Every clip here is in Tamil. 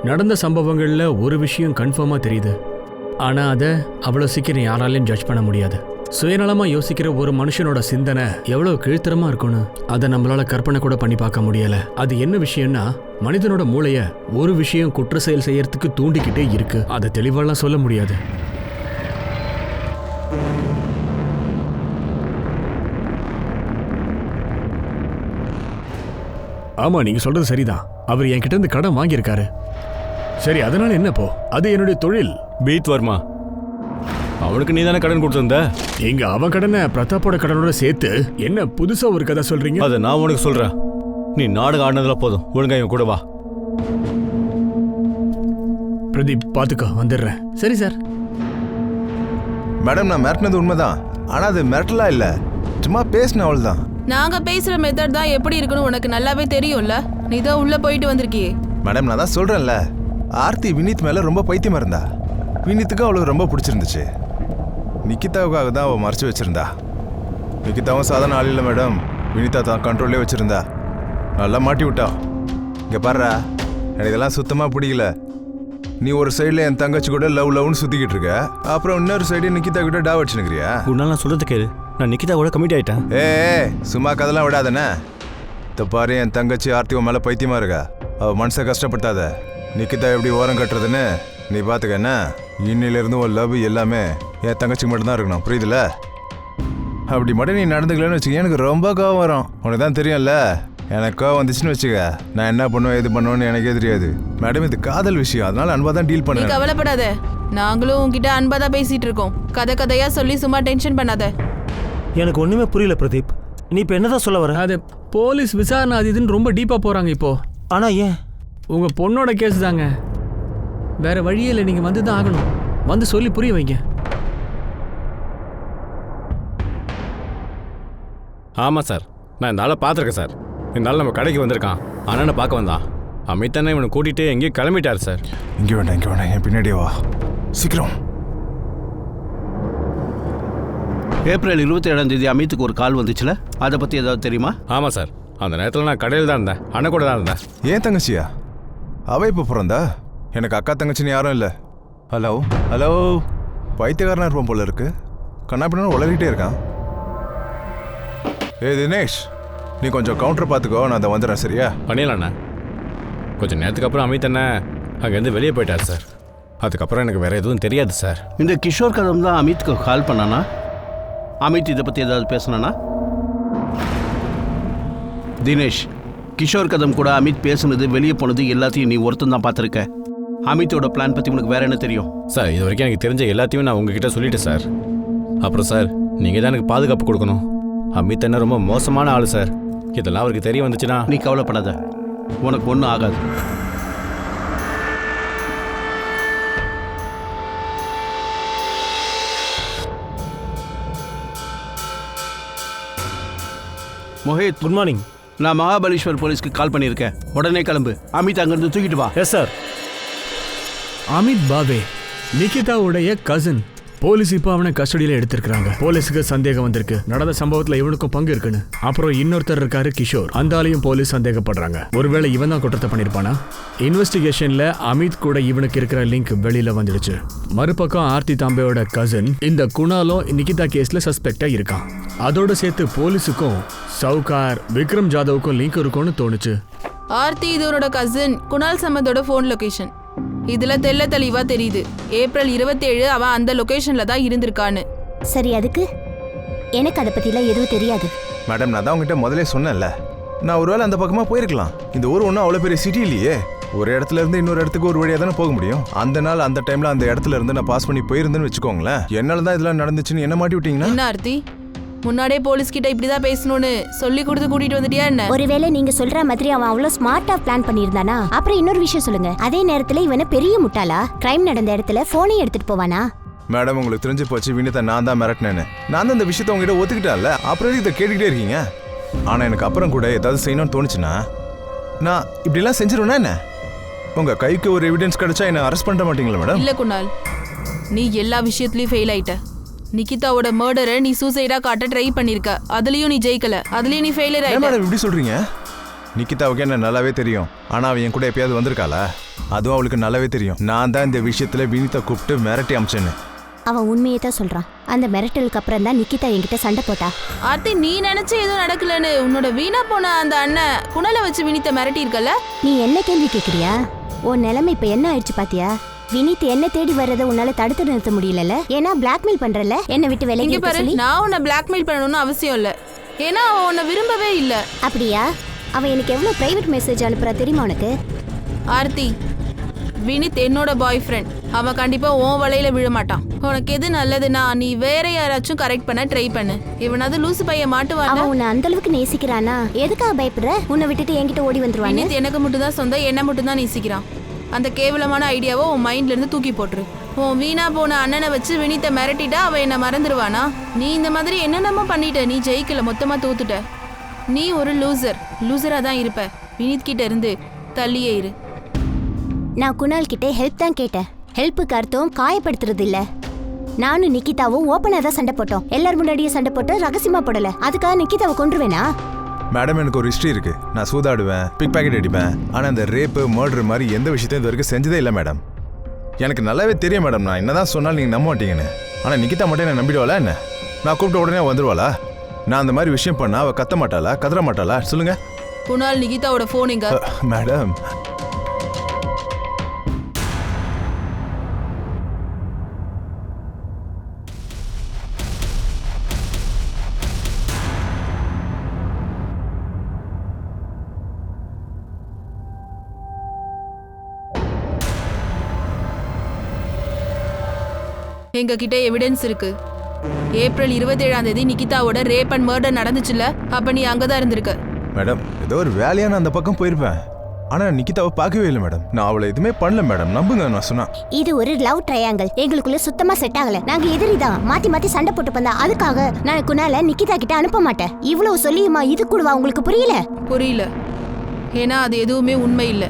நடந்த சம்பவங்கள்ல ஒரு விஷயம் கன்ஃபார்மா தெரியுது. ஆனா அதை அவ்வளவு சீக்கிரம் யாராலையும் ஜட்ஜ் பண்ண முடியாது. சுயநலமா யோசிக்கிற ஒரு மனுஷனோட சிந்தனை எவ்வளவு கீழ்த்தரமா இருக்கும்னு அதை நம்மளால கற்பனை கூட பண்ணி பார்க்க முடியல. அது என்ன விஷயம்னா, மனிதனோட மூளைய ஒரு விஷயம் குற்ற செயல் செய்யறதுக்கு தூண்டிக்கிட்டே இருக்கு. அதை தெளிவாலாம் சொல்ல முடியாது. ஆமா, நீங்க சொல்றது சரிதான். அவர் என்கிட்ட இருந்து கடன் வாங்கியிருக்காரு. சரி, அதனால என்னப்போ? அது என்னுடைய தொழில். பீத் வர்மா, அவனுக்கு நீ தானே கடன் கொடுத்திருந்த. நீங்க அவன் கடனை பிரதாப்போட கடனோட சேர்த்து என்ன புதுசா ஒரு கதை சொல்றீங்க? அதை நான் உனக்கு சொல்றேன். நீ நாடகம் ஆடினதுல போதும், ஒழுங்கா இவன் கூட வா. பிரதீப், பாத்துக்கோ, வந்துடுறேன். சரி சார். மேடம், நான் மிரட்டினது உண்மைதான். ஆனா அது மிரட்டலா இல்ல, சும்மா பேசின அவள் தான். நாங்க பேசுற மெத்தட் தான் எப்படி இருக்குன்னு உனக்கு நல்லாவே தெரியும்ல. நீ தான் உள்ள போயிட்டு வந்திருக்கியே. மேடம், நான் தான் சொல்றேன்ல, ஆர்த்தி வினித் மேல ரொம்ப பைத்தியமா இருந்தா. வினித்துக்கு அவளுக்கு ரொம்ப பிடிச்சிருந்துச்சு. நிக்கிதாவுக்காக தான் அவள் மறைச்சு வச்சிருந்தா. நிக்கிதாவும் சாதாரண ஆள் இல்லை மேடம். வினிதா தான் கண்ட்ரோல்லே வச்சிருந்தா. நல்லா மாட்டி விட்டா. இங்கே பாடுறா, எனக்கு இதெல்லாம் சுத்தமாக பிடிக்கல. நீ ஒரு சைடில் என் தங்கச்சி கூட லவ்னு சுற்றிக்கிட்டு இருக்க, அப்புறம் இன்னொரு சைடு நிக்கிதா கிட்ட டா வச்சுனுக்கிறியா? உன்னால நான் சொல்றது கேளு, நான் நிக்கிதா கூட கமிட் ஆயிட்டேன். சும்மா கதெல்லாம் விடாதானே. இந்த பாரு, என் தங்கச்சி ஆர்த்தி உன் மேலே பைத்தியமா இருக்கா. அவள் மனசை கஷ்டப்படுத்தாத. நிக்கிதா எப்படி ஓரம் கட்டுறதுன்னு நீ பார்த்துக்க. என்ன, இன்னிலிருந்து உன் லவ் எல்லாமே என் தங்கச்சிக்கு மட்டும்தான் இருக்கணும், புரியுதுல? அப்படி மட்டும் நீ நடந்துக்கலன்னு வச்சுக்க, எனக்கு ரொம்ப கோவம் வரும். உனக்கு தான் தெரியும்ல, எனக்கு கோவம் வந்துச்சுன்னு வச்சுக்க, நான் என்ன பண்ணுவேன் எது பண்ணுவேன்னு எனக்கே தெரியாது. மேடம், இது காதல் விஷயம், அதனால அன்பா தான் டீல் பண்ண. கவலைப்படாத, நாங்களும் உங்ககிட்ட அன்பா தான் பேசிட்டு இருக்கோம். கதையா சொல்லி சும்மா டென்ஷன் பண்ணாத. எனக்கு ஒண்ணுமே புரியல பிரதீப், நீ இப்ப என்னதான் சொல்ல வர? அது போலீஸ் விசாரணை அது இதுன்னு ரொம்ப டீப்பா போறாங்க இப்போ. ஆனா ஏன்? உங்க பொண்ணோட கேஸ் தாங்க, வேற வழியே இல்லை. நீங்க வந்து தான் ஆகணும். வந்து சொல்லி புரிய வைங்க. ஆமாம் சார், நான் இந்த ஆளை பார்த்துருக்கேன் சார். இந்த ஆள் நம்ம கடைக்கு வந்திருக்கான், அண்ணனை பார்க்க வந்தான். அமிதானே இவனை கூட்டிகிட்டு எங்கேயும் கிளம்பிட்டார் சார். இங்கே வேண்டாம், என் பின்னாடியே வா, சீக்கிரம். ஏப்ரல் 27 அமித்துக்கு ஒரு கால் வந்துச்சுல, அதை பற்றி ஏதாவது தெரியுமா? ஆமாம் சார், அந்த நேரத்தில் நான் கடையில் தான் இருந்தேன், அண்ணன் கூட தான் இருந்தேன். ஏன் தங்கச்சியா? அவ இப்போ பிறந்தா? எனக்கு அக்கா தங்கச்சின்னு யாரும் இல்லை. ஹலோ, பைத்தியக்காரனா இருப்பான் போல இருக்கு. கண்ணாப்பின்னு உளறிட்டே இருக்கான். தினேஷ், நீ கொஞ்சம் கவுண்டர் பார்த்துக்கோ, நான் அதை வந்துடுறேன். சரியா? பண்ணிடலாண்ணா. கொஞ்சம் நேரத்துக்கு அப்புறம் அமித் அண்ணன் அங்கேருந்து வெளியே போயிட்டார் சார். அதுக்கப்புறம் எனக்கு வேறு எதுவும் தெரியாது சார். இந்த கிஷோர் கதம் தான் அமித்துக்கு கால் பண்ணானா? அமித் இதை பற்றி ஏதாவது பேசினானா? தினேஷ், கிஷோர் கதம் கூட அமித் பேசுனது, வெளியே போனது எல்லாத்தையும் நீ ஒருத்தன் தான் பார்த்துருக்க. அமித்தோட பிளான் பற்றி உனக்கு வேற என்ன தெரியும்? சார், இது வரைக்கும் எனக்கு தெரிஞ்ச எல்லாத்தையும் நான் உங்ககிட்ட சொல்லிட்டேன் சார். அப்புறம் சார், நீங்கள் தான் எனக்கு பாதுகாப்பு கொடுக்கணும். அமித் என்ன ரொம்ப மோசமான ஆள் சார். இதெல்லாம் அவருக்கு தெரிய வந்துச்சுன்னா... நீ கவலைப்படாத, உனக்கு ஒன்றும் ஆகாது. Mohit, good morning. நான் மகாபலேஸ்வர் போலீஸ்க்கு கால் பண்ணியிருக்கேன். உடனே கிளம்பு, அமித் அங்கிருந்து தூக்கிட்டு வா. Yes sir. அமித் பாவே நிகிதாவுடைய கசின். போலீஸ் இப்போ அவனை கஸ்டடியில எடுத்திருக்காங்க. போலீஸுக்கு சந்தேகம் வந்திருக்கு, நடந்த சம்பவத்துல இவனுக்கும் பங்கு இருக்குன்னு. அப்புறம் இன்னொருத்தர் இருக்காரு கிஷோர், அந்த ஆளையும் போலீஸ் சந்தேகப்படுறாங்க. ஒருவேளை இவன் தான் குற்றத்தை பண்ணிருப்பானா? இன்வெஸ்டிகேஷன்ல அமித் கூட இவனுக்கு இருக்கிற லிங்க் வெளியில வந்துடுச்சு. மறுபக்கம் ஆர்த்தி தாம்பேயோட கசின் இந்த குணாலும் நிகிதா கேஸ்ல சஸ்பெக்டா இருக்கான். அதோட சேர்த்து போலீஸுக்கும் சவுகார் விக்ரம் ஜாதவுக்கும் லிங்க் இருக்கும்னு தோணுச்சு. ஆர்த்தி இதோட கசின் குணால் சம்பந்தோட போன் லொகேஷன் இதுல தெல்ல தெளிவா தெரியுது. ஏப்ரல் 27 அவன் அந்த லொகேஷன்ல தான் இருந்திருக்கான்னு. சரி, அதுக்கு எனக்கு அதை பத்திலாம் எதுவும் தெரியாது. மேடம், நான் தான் உங்ககிட்ட முதலே சொன்னேன்ல, நான் ஒருவேளை அந்த பக்கமா போயிருக்கலாம். இந்த ஊர் ஒன்றும் அவ்வளோ பெரிய சிட்டி இல்லையே. ஒரு இடத்துல இருந்து இன்னொரு இடத்துக்கு ஒரு வழியாக தானே போக முடியும். அந்த நாள் அந்த டைம்ல அந்த இடத்துல இருந்து நான் பாஸ் பண்ணி போயிருந்தேன்னு வச்சுக்கோங்களேன். என்னால தான் இதெல்லாம் நடந்துச்சுன்னு என்ன மாட்டி விட்டீங்கன்னா? என்ன ஆர்த்தி, முன்னாடியே போலீஸ் கிட்ட இப்படிதான் பேசணும்னு சொல்லி கொடுத்து கூட்டிட்டு வந்துட்டியா என்ன? ஒருவேளை நீங்க சொல்ற மாதிரி அவன் அவ்வளவு ஸ்மார்ட்டா பிளான் பண்ணியிருந்தானா? அப்புறம் இன்னொரு விஷயம் சொல்லுங்க, அதே நேரத்துல இவனை பெரிய முட்டாளா கிரைம் நடந்த இடத்துல போனை எடுத்துட்டு போவானா? மேடம், உங்களுக்கு தெரிஞ்சு போச்சு, வினிதா நான் தான் மிரட்டினேன்னு. நான் தான் இந்த விஷயத்த உங்ககிட்ட ஒத்துக்கிட்டால, அப்புறம் இதை கேட்டுக்கிட்டே இருக்கீங்க. ஆனா எனக்கு அப்புறம் கூட ஏதாவது செய்யணும்னு தோணுச்சுன்னா நான் இப்படிலாம் செஞ்சிருவேனா என்ன? உங்க கைக்கு ஒரு எவிடன்ஸ் கிடைச்சா என்ன அரெஸ்ட் பண்ண மாட்டீங்களா மேடம்? இல்ல குணால், நீ எல்லா விஷயத்துலயும் ஃபெயில் ஆயிட்ட. நிகிதாவோட மர்டரை நீ சூசைடா காட்ட ட்ரை பண்ணிருக்க, அதுலயும் நீ ஜெயிக்கல, அதுலயும் நீ ஃபெயிலியர் ஆயிட்ட. மேடம் இப்படி சொல்றீங்க? நிகிதாவுக்கு என்ன நல்லாவே தெரியும். ஆனா அவன் என் கூட எப்பயாவது வந்திருக்காளா? அதுவும் அவளுக்கு நல்லாவே தெரியும். நான் தான் இந்த விஷயத்துல வினிதா கூப்பிட்டு மிரட்டி அமிச்சேன்னு. அவன் உண்மையை தான் சொல்றான். அந்த மிரட்டலுக்கு அப்புறம் தான் நிக்கிதா என்கிட்ட சண்டை போட்டா. ஆர்த்தி, நீ நினைச்ச எதுவும் நடக்கலன்னு உன்னோட வீணா போன அந்த அண்ணன் குணலை வச்சு வினித்தை மிரட்டி இருக்கல. நீ என்ன கேள்வி கேக்குறியா? உன் நிலைமை இப்ப என்ன ஆயிடுச்சு பாத்தியா? வினித் என்ன தேடி வர்றதை உன்னால தடுத்து நிறுத்த முடியல. ஏன்னா பிளாக்மெயில் பண்றல, என்ன விட்டு இங்க விலகி பாரு, சொல்லி. நான் உன்னை பிளாக்மெயில் பண்ணணும்னு அவசியம் இல்ல. ஏன்னா அவன் உன்னை விரும்பவே இல்ல. அப்படியா? அவன் எனக்கு எவ்வளவு பிரைவேட் மெசேஜ் அனுப்புறா தெரியுமா உனக்கு? ஆர்த்தி, வினித் என்னோட பாய் ஃப்ரெண்ட். அவன் கண்டிப்பா உன் வலையில விழ மாட்டான். உனக்கு எது நல்லதுன்னா நீ வேற யாராச்சும் கரெக்ட் பண்ண ட்ரை பண்ணு. இவனாவது லூசு பையன் மாட்டுவான். அவன் உன்னை அந்த அளவுக்கு நேசிக்கிறானா? எதுக்காக பயப்படுற? உன்னை விட்டுட்டு என்கிட்ட ஓடி வந்துருவானு? வினித் எனக்கு மட்டும் தான் சொந்தம், என்ன மட்டும் தான் நேசிக்கிறான். அந்த கேவலமான ஐடியாவை உன் மைண்ட்ல இருந்து தூக்கி போட்டுரு. உன் வீணா போன அண்ணனை வச்சு வினித்தை மிரட்டிட்டா அவன் என்ன மறந்துடுவானா? நீ இந்த மாதிரி என்னென்னமோ பண்ணிட்ட. நீ ஜெயிக்கல, மொத்தமா தோத்துட்ட. நீ ஒரு லூசரா தான் இருப்ப. வினித் கிட்ட இருந்து தள்ளியே இரு. நான் குணால் கிட்ட ஹெல்ப் தான் கேட்டேன். ஹெல்ப்புக்கு அர்த்தம் காயப்படுத்துறது இல்ல. நானும் நிக்கிதாவும் ஓப்பனா தான் சண்டை போட்டோம். எல்லாரும் முன்னாடியே சண்டை போட்டோம், ரகசியமா போடல. அதுக்காக நிக்கிதாவை கொன்றுவேனா? மேடம், எனக்கு ஒரு ஹிஸ்ட்ரி இருக்கு. நான் சூதாடுவேன், பிக் பாக்கெட் அடிப்பேன். ஆனா இந்த ரேப்பு மர்டர் மாதிரி எந்த விஷயத்தையும் இது வரைக்கும் செஞ்சதே இல்லை மேடம். எனக்கு நல்லாவே தெரியும் மேடம், நான் என்னதான் சொன்னாலும் நீங்க நம்ப மாட்டீங்கன்னு. ஆனா நிக்கிதா மட்டும் என்ன நம்பிடுவாளா என்ன? நான் கூப்பிட்ட உடனே வந்துருவாளா? நான் அந்த மாதிரி விஷயம் பண்ணா அவ கத்த மாட்டாளா, கதற மாட்டாளா? சொல்லுங்க. குணால், நிகிதாவோட போன் எங்க? மேடம், எங்க கிட்ட எவிடன்ஸ் இருக்கு. ஏப்ரல் 27ஆம் தேதி நிகிதாவோட ரேப் அண்ட் மர்டர் நடந்துச்சுல, அப்ப நீ அங்கதான் இருந்திருக்க. மேடம், ஏதோ ஒரு வேலையா நான் அந்த பக்கம் போயிருப்பேன். ஆனா நிக்கிதாவை பார்க்கவே இல்லை மேடம். நான் அவளை எதுவுமே பண்ணல மேடம், நம்புங்க நான் சொன்னா. இது ஒரு லவ் ட்ரையாங்கிள். எங்களுக்குள்ள சுத்தமா செட் ஆகல. நாங்க எதிரிதான், மாத்தி மாத்தி சண்டை போட்டு பண்ணா. அதுக்காக நான் குணால நிக்கிதா கிட்ட அனுப்ப மாட்டேன். இவ்வளவு சொல்லியுமா இது கூடவா உங்களுக்கு புரியல? புரியல. ஏன்னா அது எதுவுமே உண்மை இல்ல.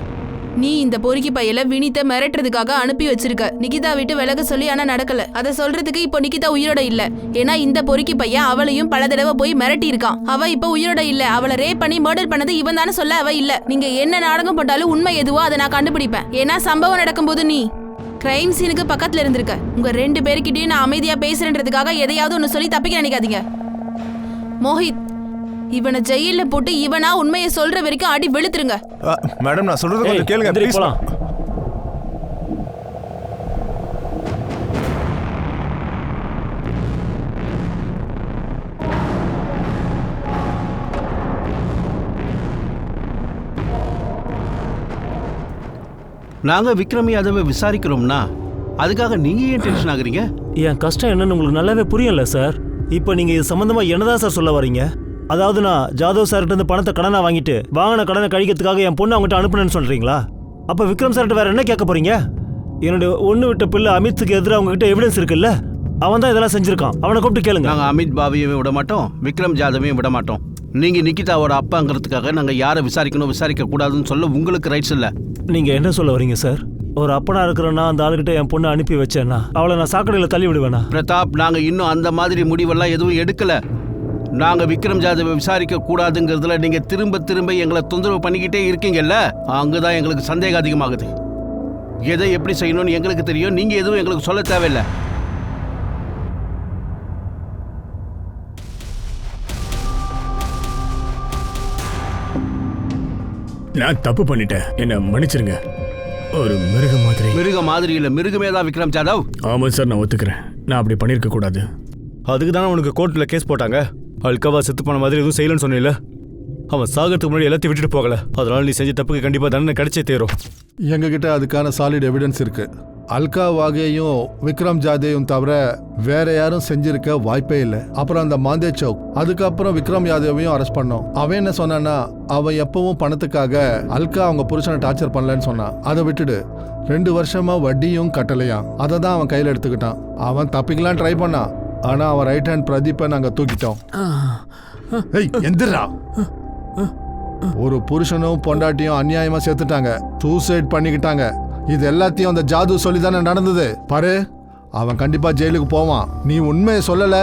நீ இந்த பொறுக்கி பையல வினித்தை மிரட்டுறதுக்காக அனுப்பி வச்சிருக்க. நிகிதா விட்டு விலக சொல்லி, ஆனா நடக்கல. அதை சொல்றதுக்கு இப்போ நிகிதா உயிரோட இல்ல. ஏன்னா இந்த பொறுக்கி பையன் அவளையும் பல தடவை போய் மிரட்டி இருக்கான். அவ இப்ப உயிரோட இல்ல. அவளை ரேப் பண்ணி மர்டர் பண்ணது இவன் தானே சொல்ல அவ இல்ல. நீங்க என்ன நாடகம் போட்டாலும் உண்மை எதுவோ அதை நான் கண்டுபிடிப்பேன். ஏன்னா சம்பவம் நடக்கும்போது நீ கிரைம் சீனுக்கு பக்கத்துல இருந்திருக்க. உங்க 2 பேருக்கிட்டையும் நான் அமைதியா பேசுறேன்றதுக்காக எதையாவது ஒன்னு சொல்லி தப்பிக்க நினைக்காதீங்க. மோஹித், இவனை ஜெயில போட்டு இவனா உண்மையை சொல்ற வரைக்கும் அடி வெளுத்துருங்க. மேடம், நான் சொல்றது கொஞ்சம் கேளுங்க ப்ளீஸ். நாங்க விக்ரம் யாதவை விசாரிக்கிறோம்னா அதுக்காக நீங்க ஏன் டென்ஷன் ஆகுறீங்க? என் கஷ்டம் என்னன்னு உங்களுக்கு நல்லாவே புரியல சார். இப்போ நீங்க இது சம்பந்தமா என்னதான் சார் சொல்ல வரீங்க? அதாவது நான் ஜாதவ் சார்கிட்ட இருந்து பணத்தை கடனா வாங்கிட்டு வாங்கின கடனை கழிக்கிறதுக்காக என் பொண்ணு அவங்ககிட்ட அனுப்புனேன்னு சொல்றீங்களா? அப்ப விக்ரம் சார்கிட்ட வேற என்ன கேட்க போறீங்க? என்னுடைய ஒண்ணு விட்ட பிள்ளை அமித்துக்கு எதிராக அவங்ககிட்ட எவிடன்ஸ் இருக்குல்ல? அவன் தான் இதெல்லாம் செஞ்சிருக்கான். அவனை கூப்பிட்டு கேளுங்க. நாங்க அமித் பாபியையும் விட மாட்டோம், விக்ரம் ஜாதவையும் விட மாட்டோம். நீங்க நிகிதாவோட அப்பாங்கிறதுக்காக நாங்க யாரை விசாரிக்கணும் விசாரிக்க கூடாதுன்னு சொல்ல உங்களுக்கு ரைட்ஸ் இல்ல. நீங்க என்ன சொல்ல வரீங்க சார்? ஒரு அப்பனா இருக்கிறேன்னா அந்த ஆளுகிட்ட என் பொண்ணை அனுப்பி வச்சேன்னா அவளை நான் சாக்கடையில் தள்ளி விடுவேனா? பிரதாப், நாங்க இன்னும் அந்த மாதிரி முடிவெல்லாம் எதுவும் எடுக்கல. நாங்க விக்ரம் ஜாதவை விசாரிக்க கூடாதுங்கிறதுல நீங்க திரும்ப திரும்ப எங்களை தொந்தரவு பண்ணிக்கிட்டே இருக்கீங்கல்ல, அங்கதான் எங்களுக்கு சந்தேகம் அதிகமாகுது. எதை எப்படி செய்யணும்னு எங்களுக்கு தெரியும், நீங்க எதுவும் எங்களுக்கு சொல்ல தேவையில்லை. நான் தப்பு பண்ணிட்டேன், என்ன மன்னிச்சிருங்க. ஒரு மிருக மாதிரி இல்ல, மிருகமே தான் விக்ரம் ஜாதவ். ஆமா சார், நான் ஒத்துக்கிறேன். நான் அப்படி பண்ணிருக்க கூடாது. அதுக்கு தானே உனக்கு கோர்ட்டில் கேஸ் போட்டாங்க. அல்காவா செத்து போன மாதிரி எதுவும் செய்யலன்னு சொன்னில்ல? அவன் சாகிறதுக்கு முன்னாடி எல்லாத்தையும் விட்டுட்டு போகல. அதனால நீ செஞ்ச தப்புக்கு கண்டிப்பாக தண்டனை கிடைச்சே தேரும். எங்ககிட்ட அதுக்கான சாலிட் எவிடன்ஸ் இருக்கு. அல்கா வாகேயும் விக்ரம் ஜாதேயும் தவிர வேற யாரும் செஞ்சிருக்க வாய்ப்பே இல்லை. அப்புறம் அந்த மாந்தே சௌக், அதுக்கப்புறம் விக்ரம் யாதவையும் அரெஸ்ட் பண்ணோம். அவன் என்ன சொன்னான்னா, அவன் எப்பவும் பணத்துக்காக அல்கா அவங்க புருஷனை டார்ச்சர் பண்ணலன்னு சொன்னான். அதை விட்டுடு 2 வருஷமா வட்டியும் கட்டலையாம். அதை தான் அவன் கையில் எடுத்துக்கிட்டான். அவன் தப்பிக்கலாம் ட்ரை பண்ணான். ஆனா அவன் ரைட் ஹேண்ட் பிரதீப்பை நாங்க தூக்கிட்டோம். எந்திரா, ஒரு புருஷனும் பொண்டாட்டியும் அநியாயமா சேர்த்துட்டாங்க, சூசைட் பண்ணிக்கிட்டாங்க. இது எல்லாத்தையும் அந்த ஜாது சொல்லி தானே நடந்தது. பாரு, அவன் கண்டிப்பா ஜெயிலுக்கு போவான். நீ உண்மையை சொல்லல,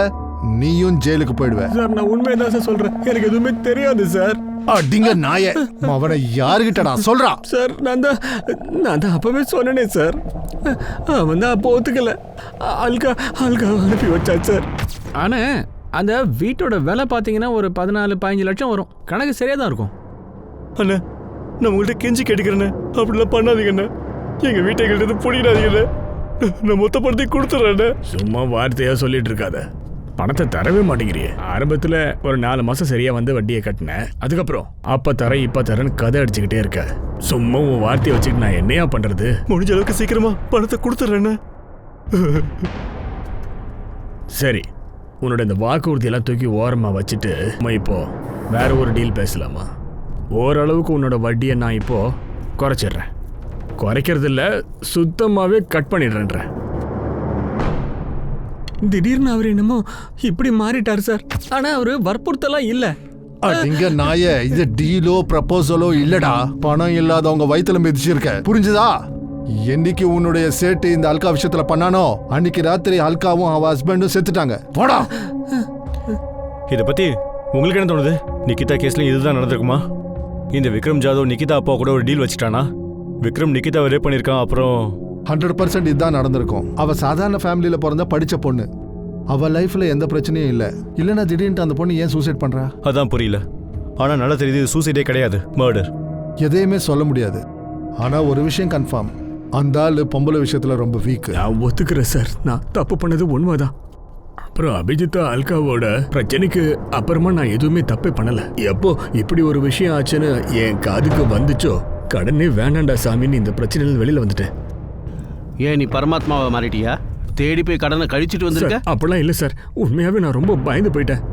நீயும் ஜெயிலுக்கு போயிடுவ. சார் நான் உண்மையை தான் சார் சொல்றேன், எனக்கு எதுவுமே தெரியாது சார். அடிங்க நாயே, அவனை யாருகிட்டடா சொல்றா? சார் நான் தான் அப்பவே சொன்னேனே சார். அவன் தான் அப்போ ஒத்துக்கல. அல்கா அனுப்பி வச்சான் சார். ஆனா அந்த வீட்டோட விலை பார்த்தீங்கன்னா ஒரு 14-15 லட்சம் வரும். கணக்கு சரியா தான் இருக்கும். அண்ணா நான் உங்கள்கிட்ட கெஞ்சி கேட்டுக்கிறேண்ணே, அப்படிலாம் பண்ணாதீங்கண்ணே. எங்க வீட்டை எங்கள்கிட்ட பிடிக்காதீங்கண்ணே. நான் மொத்த பணத்தை கொடுத்துட்றேண்ணே. சும்மா வார்த்தையா சொல்லிட்டு இருக்காத. பணத்தை தரவே மாட்டேங்கிறியே. ஆரம்பத்துல ஒரு 4 மாசம் சரியா வந்து வட்டியை கட்டினேன். அதுக்கப்புறம் அப்ப தரேன் இப்ப தரேன்னு கதை அடிச்சுக்கிட்டே இருக்க. சும்மா உன் வார்த்தையை வச்சுக்கிட்டு நான் என்னையா பண்றது? முடிஞ்ச அளவுக்கு சீக்கிரமா பணத்தை கொடுத்துட்றேண்ணே. சரி, உன்னோட இந்த வாக்குறுதியெல்லாம் தூக்கி ஓரமா வச்சுட்டு நம்ம இப்போ வேற ஒரு டீல் பேசலாமா? ஓரளவுக்கு உன்னோட வட்டியை நான் இப்போ குறைச்சிடுறேன். குறைக்கிறது இல்ல, சுத்தமாவே கட் பண்ணிடுறேன்றேன். திடீர்னு அவர் என்னமோ இப்படி மாறிட்டார் சார். ஆனா அவரு வற்புறுத்தலாம் இல்ல. அடிங்க நாயே, இது டீலோ ப்ரப்போசலோ இல்லடா. பணம் இல்லாதவங்க வயித்துல மிதிச்சிருக்க, புரிஞ்சுதா? என்னைக்கு உன்னுடைய சேட்டு இந்த அல்கா விஷயத்துல பண்ணானோ அன்னைக்கு ராத்திரி அல்காவும் அவ ஹஸ்பண்டும் செத்துட்டாங்க. போடா. இதை பத்தி உங்களுக்கு என்ன தோணுது? நிகிதா கேஸ்ல இதுதான் நடந்திருக்குமா? இந்த விக்ரம் ஜாதவ் நிகிதா அப்பா கூட ஒரு டீல் வச்சுட்டானா? விக்ரம் நிகிதாவை ரேப் பண்ணியிருக்கான். அப்புறம் 100% இதுதான் நடந்திருக்கும். அவ சாதாரண ஃபேமிலியில பிறந்த படிச்ச பொண்ணு. அவ லைஃப்ல எந்த பிரச்சனையும் இல்ல. இல்லைன்னா திடீர்னு அந்த பொண்ணு ஏன் சூசைட் பண்றா? அதான் புரியல. ஆனா நல்லா தெரியுது, சூசைடே கிடையாது, மர்டர். எதையுமே சொல்ல முடியாது. ஆனா ஒரு விஷயம் கன்ஃபார்ம், அந்த ஆளு பொம்பளை விஷயத்துல ரொம்ப வீக். நான் ஒத்துக்கிறேன் சார், நான் தப்பு பண்ணது உண்மைதான். அப்புறம் அபிஜித்தா அல்காவோட பிரச்சனைக்கு அப்புறமா நான் எதுவுமே தப்பே பண்ணல. எப்போ இப்படி ஒரு விஷயம் ஆச்சுன்னு என் காதுக்கு வந்துச்சோ, கடனே வேண்டாண்டா சாமின்னு இந்த பிரச்சனையில வெளியில வந்துட்டேன். ஏன் நீ பரமாத்மாவை மாறிட்டியா? தேடி போய் கடனை கழிச்சிட்டு வந்திருக்க? அப்படிலாம் இல்லை சார், உண்மையாவே நான் ரொம்ப பயந்து போயிட்டேன்.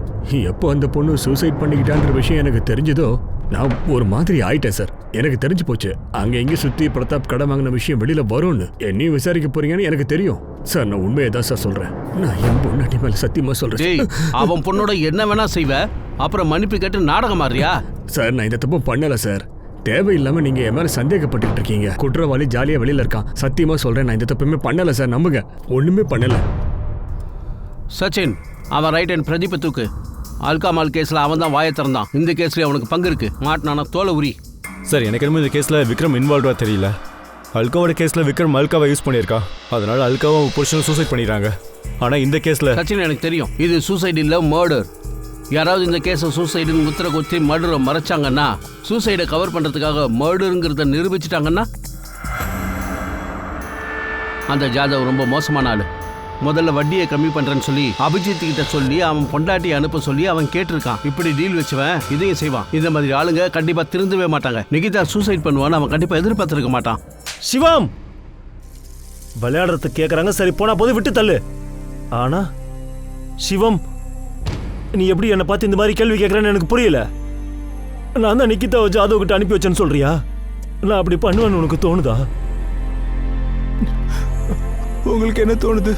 எப்போ அந்த பொண்ணு சூசைட் பண்ணிக்கிட்டான்ற விஷயம் எனக்கு தெரிஞ்சதோ நான் ஒரு மாதிரி ஆயிட்டேன் சார். எனக்கு தெரிஞ்சு போச்சு அங்க எங்க சுத்தி பிரதாப் கடன் வாங்கின விஷயம் வெளியில வரும்னு. என்னையும் விசாரிக்க போறீங்கன்னு எனக்கு தெரியும் சார். நான் உண்மையை தான் சார் சொல்றேன். நான் என் பொண்ணாட்டி மேல சத்தியமா சொல்றேன். அவன் பொண்ணோட என்ன வேணா செய்வ, அப்புறம் மன்னிப்பு கேட்டு நாடகம் மாறியா? சார் நான் இந்த தப்பு பண்ணல சார். தேவையில்லாம நீங்க என் மேல சந்தேகப்பட்டு இருக்கீங்க. குற்றவாளி ஜாலியா வெளியில இருக்கான். சத்தியமா சொல்றேன், நான் இந்த தப்புமே பண்ணல சார், நம்புங்க. ஒண்ணுமே பண்ணல. சச்சின், அவன் ரைட் அண்ட் பிரதீப தூக்கு. அல்காமால் கேஸ்ல அவன் தான் வாயை திறந்தான். இந்த கேஸ்ல அவனுக்கு பங்கு இருக்கு. மாட்டினானா தோலை உரி. சார் எனக்கு என்னமோ இந்த கேஸ்ல விக்ரம் இன்வால்வா தெரியல. அல்காவோட கேஸ்ல விக்ரம் அல்காவை யூஸ் பண்ணியிருக்கா. அதனால அல்காவும் புருஷனும் சூசைட் பண்ணிடுறாங்க. ஆனா இந்த கேஸ்ல சச்சின் எனக்கு தெரியும், இது சூசைட் இல்ல மர்டர். யாராவது இந்த கேஸை சூசைடுன்னு முத்திர குத்தி மர்டரை மறைச்சாங்கன்னா, சூசைடை கவர் பண்ணுறதுக்காக மர்டருங்கிறத நிரூபிச்சிட்டாங்கன்னா, அந்த ஜாதவ் ரொம்ப மோசமான ஆள். முதல்ல வட்டியை கம்மி பண்ணுறேன்னு சொல்லி அபிஜித் கிட்ட சொல்லி அவன் பொண்டாட்டியை அனுப்ப சொல்லி அவன் கேட்டிருக்கான். இப்படி டீல் வச்சுவன் இதையும் செய்வான். இந்த மாதிரி ஆளுங்க கண்டிப்பாக திருந்தவே மாட்டாங்க. நிகிதா சூசைட் பண்ணுவான்னு அவன் கண்டிப்பாக எதிர்பார்த்துருக்க மாட்டான். சிவம் விளையாடுறதுக்கு கேட்குறாங்க, சரி போனா போது விட்டு தள்ளு. ஆனா சிவம், நீ எப்படி என்னை பார்த்து இந்த மாதிரி கேள்வி கேட்குறேன்னு எனக்கு புரியல. நான் தான் நிகிதாவை ஜாதவ் கிட்ட அனுப்பி வச்சேன்னு சொல்றியா? நான் அப்படி பண்ணுவேன்னு உனக்கு தோணுதா? உங்களுக்கு என்ன தோணுது?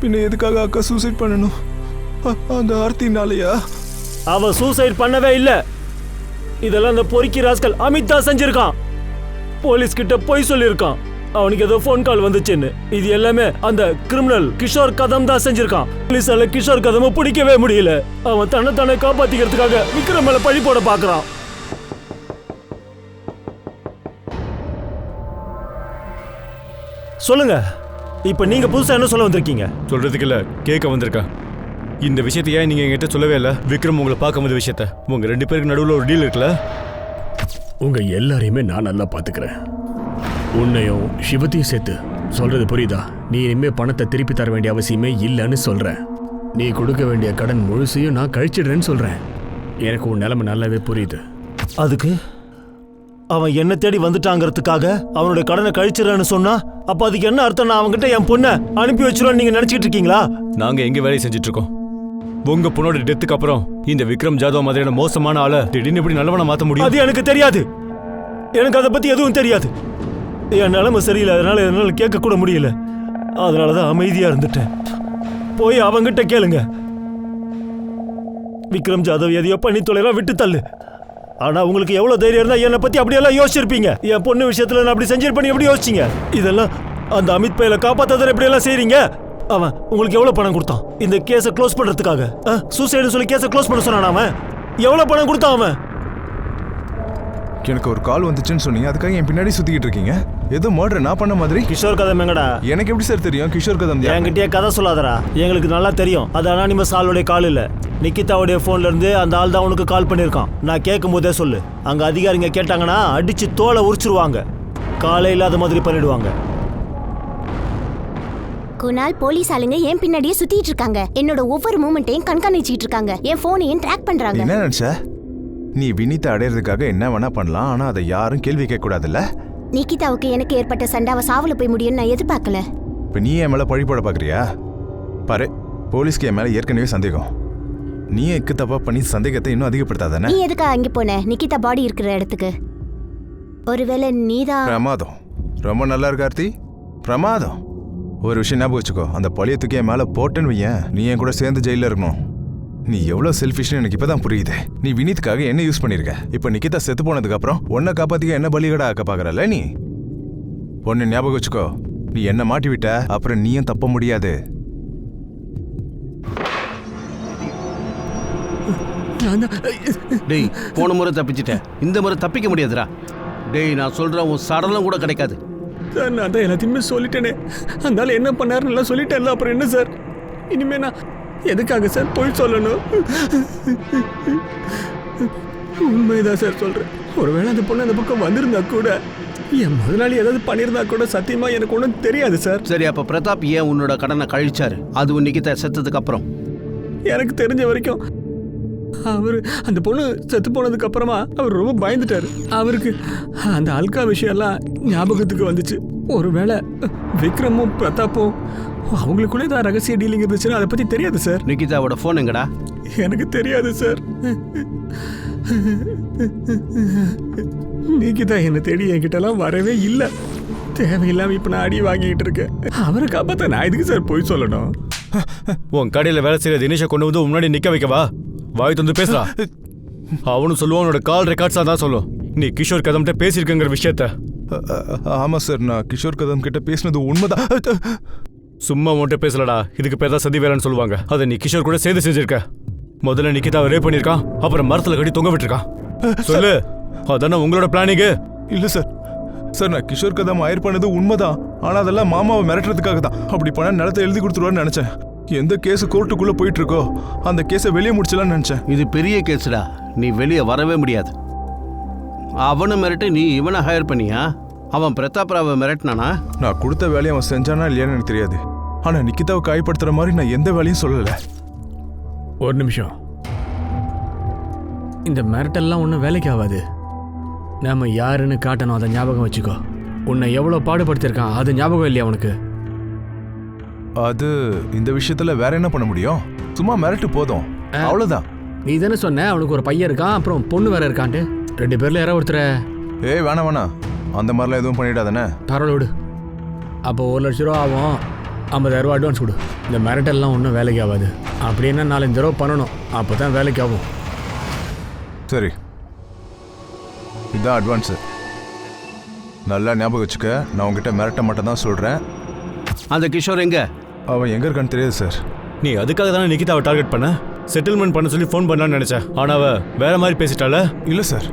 பின்ன எதுக்காக அக்கா சூசைட் பண்ணணும்? அந்த ஆர்த்தினாலயா? அவ சூசைட் பண்ணவே இல்லை. இதெல்லாம் அந்த பொறுக்கி ராஸ்கல் அமித் தான் செஞ்சிருக்கான். போலீஸ் கிட்ட போய் சொல்லியிருக்கான். அவனுக்கு ஏதோ ஃபோன் கால் வந்துச்சுன்னு. இது எல்லாமே அந்த கிரிமினல் கிஷோர் கதம் தான் செஞ்சிருக்கான். போலீஸால கிஷோர் கதமை பிடிக்கவே முடியல. அவன் தன்னை காப்பாத்திக்கிறதுக்காக விக்ரம் மேல பழி போட பாக்குறான். சொல்லுங்க, இப்ப நீங்க புதுசா என்ன சொல்ல வந்திருக்கீங்க? சொல்றதுக்கு இல்ல, கேட்க வந்திருக்கா. இந்த விஷயத்தை ஏன் நீங்க என்கிட்ட சொல்லவே இல்லை? விக்ரம் உங்களை பார்க்கும்போது விஷயத்த, உங்க 2 பேருக்கு நடுவில் ஒரு டீல் இருக்குல்ல? உங்க எல்லாரையுமே நான் நல்லா பாத்துக்கிறேன். உன்னையும் சிவத்தையும் சேர்த்து சொல்றது புரியுதா? நீ இனிமே பணத்தை திருப்பி தர வேண்டிய அவசியமே இல்லைன்னு சொல்றேன். நீ கொடுக்க வேண்டிய கடன் முழுசையும் நான் கழிச்சிடுறேன்னு சொல்றேன். எனக்கு உன் நிலைமை நல்லாவே புரியுது. அதுக்கு அவன் என்ன தேடி வந்துட்டாங்கிறதுக்காக அவனுடைய கடனை கழிச்சிடறேன்னு சொன்னா, அப்ப அதுக்கு என்ன அர்த்தம்? நான் அவன்கிட்ட என் பொண்ணை அனுப்பி வச்சிருவேன்னு நீங்க நினைச்சிட்டு இருக்கீங்களா? நாங்க எங்க வேலையை செஞ்சுட்டு இருக்கோம். உங்க பொண்ணோட டெத்துக்கு அப்புறம் இந்த விக்ரம் ஜாதவ் மாதிரியான மோசமான ஆளை திடீர்னு எப்படி நல்லவனா மாத்த முடியும்? அது எனக்கு தெரியாது. எனக்கு அதை பத்தி எதுவும் தெரியாது. என் நிலைமை சரியில்லை, அதனால என்னால கேட்க கூட முடியல. அதனாலதான் அமைதியா இருந்துட்டேன். போய் அவங்கிட்ட கேளுங்க. விக்ரம் ஜாதவ் எதையோ பண்ணி தொலைலாம், விட்டு தள்ளு. ஆனா உங்களுக்கு எவ்வளவு தைரியம் இருந்தா என்னை பத்தி அப்படியெல்லாம் யோசிச்சிருப்பீங்க? என் பொண்ணு விஷயத்துல நான் அப்படி செஞ்சிருப்பேன் எப்படி யோசிச்சீங்க? இதெல்லாம் அந்த அமித் பையில காப்பாத்தாத எப்படி எல்லாம் செய்றீங்க? அவன் உங்களுக்கு எவ்வளவு பணம் கொடுத்தான் இந்த கேஸை க்ளோஸ் பண்றதுக்காக? சூசைடு சொல்லி கேஸை க்ளோஸ் பண்ண சொன்னான் அவன். எவ்வளவு பணம் கொடுத்தான் அவன்? எனக்கு ஒரு கால் வந்துச்சுன்னு சொன்னீங்க, அதுக்காக என் பின்னாடி சுத்திக்கிட்டு இருக்கீங்க. ஏதோ மர்டர் நான் பண்ண மாதிரி. கிஷோர் கதம் எங்கடா? எனக்கு எப்படி சார் தெரியும் கிஷோர் கதம்? என்கிட்டயே கதை சொல்லாதடா, எங்களுக்கு நல்லா தெரியும். அது அனானிமஸ் ஆளுடைய கால் இல்ல, நிக்கிதாவுடைய போன்ல இருந்து அந்த ஆள் தான் உனக்கு கால் பண்ணிருக்கான். நான் கேட்கும் போதே சொல்லு, அங்க அதிகாரிங்க கேட்டாங்கன்னா அடிச்சு தோலை உரிச்சிருவாங்க, காலே இல்லாத மாதிரி பண்ணிடுவாங்க. குணால், போலீஸ் ஆளுங்க என் பின்னாடியே சுத்திட்டு இருக்காங்க. என்னோட ஒவ்வொரு மூமெண்ட்டையும் கண்காணிச்சிட்டு இருக்காங்க. என் போனையும் ட்ராக் பண்றாங்க. என்ன நினைச்ச? நீ வினிதா அடையிறதுக்காக என்ன வேணா பண்ணலாம், ஆனா அதை யாரும் கேள்வி கேட்க கூடாதுல்ல. நிக்கிதாவுக்கு எனக்கு ஏற்பட்ட சண்டாவை சாவுல போய் முடியும்னு நான் எதிர்பார்க்கல. இப்ப நீ என் மேல பழி போட பாக்குறியா? பாரு, போலீஸ்க்கு என் மேல ஏற்கனவே சந்தேகம். நீ எக்கு தப்பா பண்ணி சந்தேகத்தை இன்னும் அதிகப்படுத்தாதானே? நீ எதுக்கா அங்க போன நிக்கிதா பாடி இருக்கிற இடத்துக்கு? ஒருவேளை நீதான்? பிரமாதம், ரொம்ப நல்லா இருக்கு ஆர்த்தி, பிரமாதம். ஒரு விஷயம் ஞாபகம் வச்சுக்கோ, அந்த பழைய தூக்கி என் மேல போட்டேன்னு வையன், நீ என் கூட சேர்ந்து ஜெயில இருக்கணும். நீ எவ்வளவு செல்ஃபிஷ்னு எனக்கு இப்பதான் புரியுது. நீ வினித்துக்காக என்ன யூஸ் பண்ணிருக்க. இப்ப நிக்கிதா செத்து போனதுக்கு அப்புறம் உன்னை காப்பாத்திக்க என்ன பலிகடா ஆக்க பாக்குறல நீ. ஒன்னு ஞாபகம் வச்சுக்கோ, நீ என்ன மாட்டி விட்ட அப்புறம் நீயும் தப்ப முடியாது. டேய், போன முறை தப்பிச்சிட்டேன், இந்த முறை தப்பிக்க முடியாதுடா. டேய், நான் சொல்றேன், உன் சடலம் கூட கிடைக்காது. சார் நான் தான் எல்லாத்தையுமே சொல்லிட்டேனே, அதனால என்ன பண்ணாருன்னு எல்லாம் சொல்லிட்டேன்ல, அப்புறம் என்ன சார் இனிமே நான் எதுக்காக சார் போய் சொல்லணும்? உண்மைதான் சார் சொல்றேன். ஒருவேளை அந்த பொண்ணு அந்த பக்கம் வந்திருந்தா கூட, என் முதலாளி ஏதாவது பண்ணியிருந்தா கூட சத்தியமா எனக்கு ஒன்றும் தெரியாது சார். சரி, அப்ப பிரதாப் ஏன் உன்னோட கடனை கழிச்சாரு? அது நிக்கிதா செத்ததுக்கு அப்புறம். எனக்கு தெரிஞ்ச வரைக்கும் அவரு அந்த பொண்ணு செத்து போனதுக்கு அப்புறமா அவர் ரொம்ப பயந்துட்டாரு. அவருக்கு அந்த அல்கா விஷயம்லாம் ஞாபகத்துக்கு வந்துச்சு. ஒருவேளை விக்ரமும் பிரதாப்பும் அவங்களுக்குள்ளே தான் ரகசிய டீலிங் இருந்துச்சுன்னா அதை பத்தி தெரியாது சார். நிக்கிதாவோட போன் எங்கடா? எனக்கு தெரியாது சார். நிக்கிதா என்ன தேடி என்கிட்ட எல்லாம் வரவே இல்லை. தேவையில்லாம இப்ப நான் அடி வாங்கிட்டு இருக்கேன். அவரை காப்பாத்த நான் இதுக்கு சார் போய் சொல்லணும்? உன் கடையில் வேலை செய்யற தினேஷை கொண்டு வந்து முன்னாடி நிக்க வைக்கவா? வாய் வந்து பேசுறா. அவனும் சொல்லுவான், உன்னோட கால் ரெக்கார்ட்ஸா தான் சொல்லும் நீ கிஷோர் கதம்கிட்ட பேசியிருக்கங்கிற விஷயத்த. ஆமா சார், நான் கிஷோர் கதம் கிட்ட பேசினது உண்மைதான். சும்மா உன்கிட்ட பேசலடா, இதுக்கு பேர் தான் சதி வேலைன்னு சொல்லுவாங்க. அதை நீ கிஷோர் கூட சேர்ந்து செஞ்சிருக்க. முதல்ல நிக்கிதாவை ரேப் பண்ணிருக்கான், அப்புறம் மரத்துல கட்டி தொங்க விட்டுருக்கான். சொல்லு, அதானே உங்களோட பிளானிங்கு? இல்ல சார், சார் நான் கிஷோர் கதம் ஆயர் பண்ணது உண்மைதான். ஆனா அதெல்லாம் மாமாவை மிரட்டுறதுக்காக தான். அப்படி பண்ண நிலத்தை எழுதி கொடுத்துருவான்னு நினைச்சேன். எந்த கேஸ் கோர்ட்டுக்குள்ள போயிட்டு இருக்கோ அந்த கேஸை வெளியே முடிச்சலாம்னு நினைச்சேன். இது பெரிய கேஸ்டா, நீ வெளியே வரவே முடியாது. அவனை மிரட்டு நீ இவனை ஹையர் பண்ணியா? அவன் பிரதாப் ராவை மிரட்டினானா? நான் கொடுத்த வேலையை அவன் செஞ்சானா இல்லையான்னு எனக்கு தெரியாது. ஆனா நிக்கிதாவை காயப்படுத்துற மாதிரி நான் எந்த வேலையும் சொல்லல. ஒரு நிமிஷம், இந்த மிரட்டெல்லாம் ஒன்றும் வேலைக்கு ஆகாது. நாம யாருன்னு காட்டணும், அதை ஞாபகம் வச்சுக்கோ. உன்னை எவ்வளோ பாடுபடுத்திருக்கான் அது ஞாபகம் இல்லையா உனக்கு? அது இந்த விஷயத்துல வேற என்ன பண்ண முடியும்? சும்மா மிரட்டு போதும், அவ்வளவுதான். நீ தானே சொன்ன அவனுக்கு ஒரு பையன் இருக்கான், அப்புறம் பொண்ணு வேற இருக்கான்ட்டு. 2 பேர்ல யாரோ ஒருத்தர. ஏய் வேணாம் வேணாம், அந்த மாதிரிலாம் எதுவும் பண்ணிடாதானே. பரவாயில்ல விடு. அப்போ 1 லட்ச ரூபா ஆகும், 50,000 ரூபா அட்வான்ஸ் கொடு. இந்த மிரட்டெல்லாம் ஒன்றும் வேலைக்கு ஆகாது. அப்படின்னா 4-5 தடவை பண்ணணும், அப்போ தான் வேலைக்கு ஆகும். சரி, இதுதான் அட்வான்ஸு. நல்லா ஞாபகம் வச்சுக்க, நான் உங்ககிட்ட மிரட்ட மட்டும் தான் சொல்கிறேன். அந்த கிஷோர் எங்க? அவன் எங்கே இருக்கான்னு தெரியாது சார். நீ அதுக்காக தானே நிக்கிதாவை டார்கெட் பண்ண? செட்டில்மெண்ட் பண்ண சொல்லி ஃபோன் பண்ணலான்னு நினைச்சேன், ஆனால் அவ வேற மாதிரி பேசிட்டால. இல்லை சார்,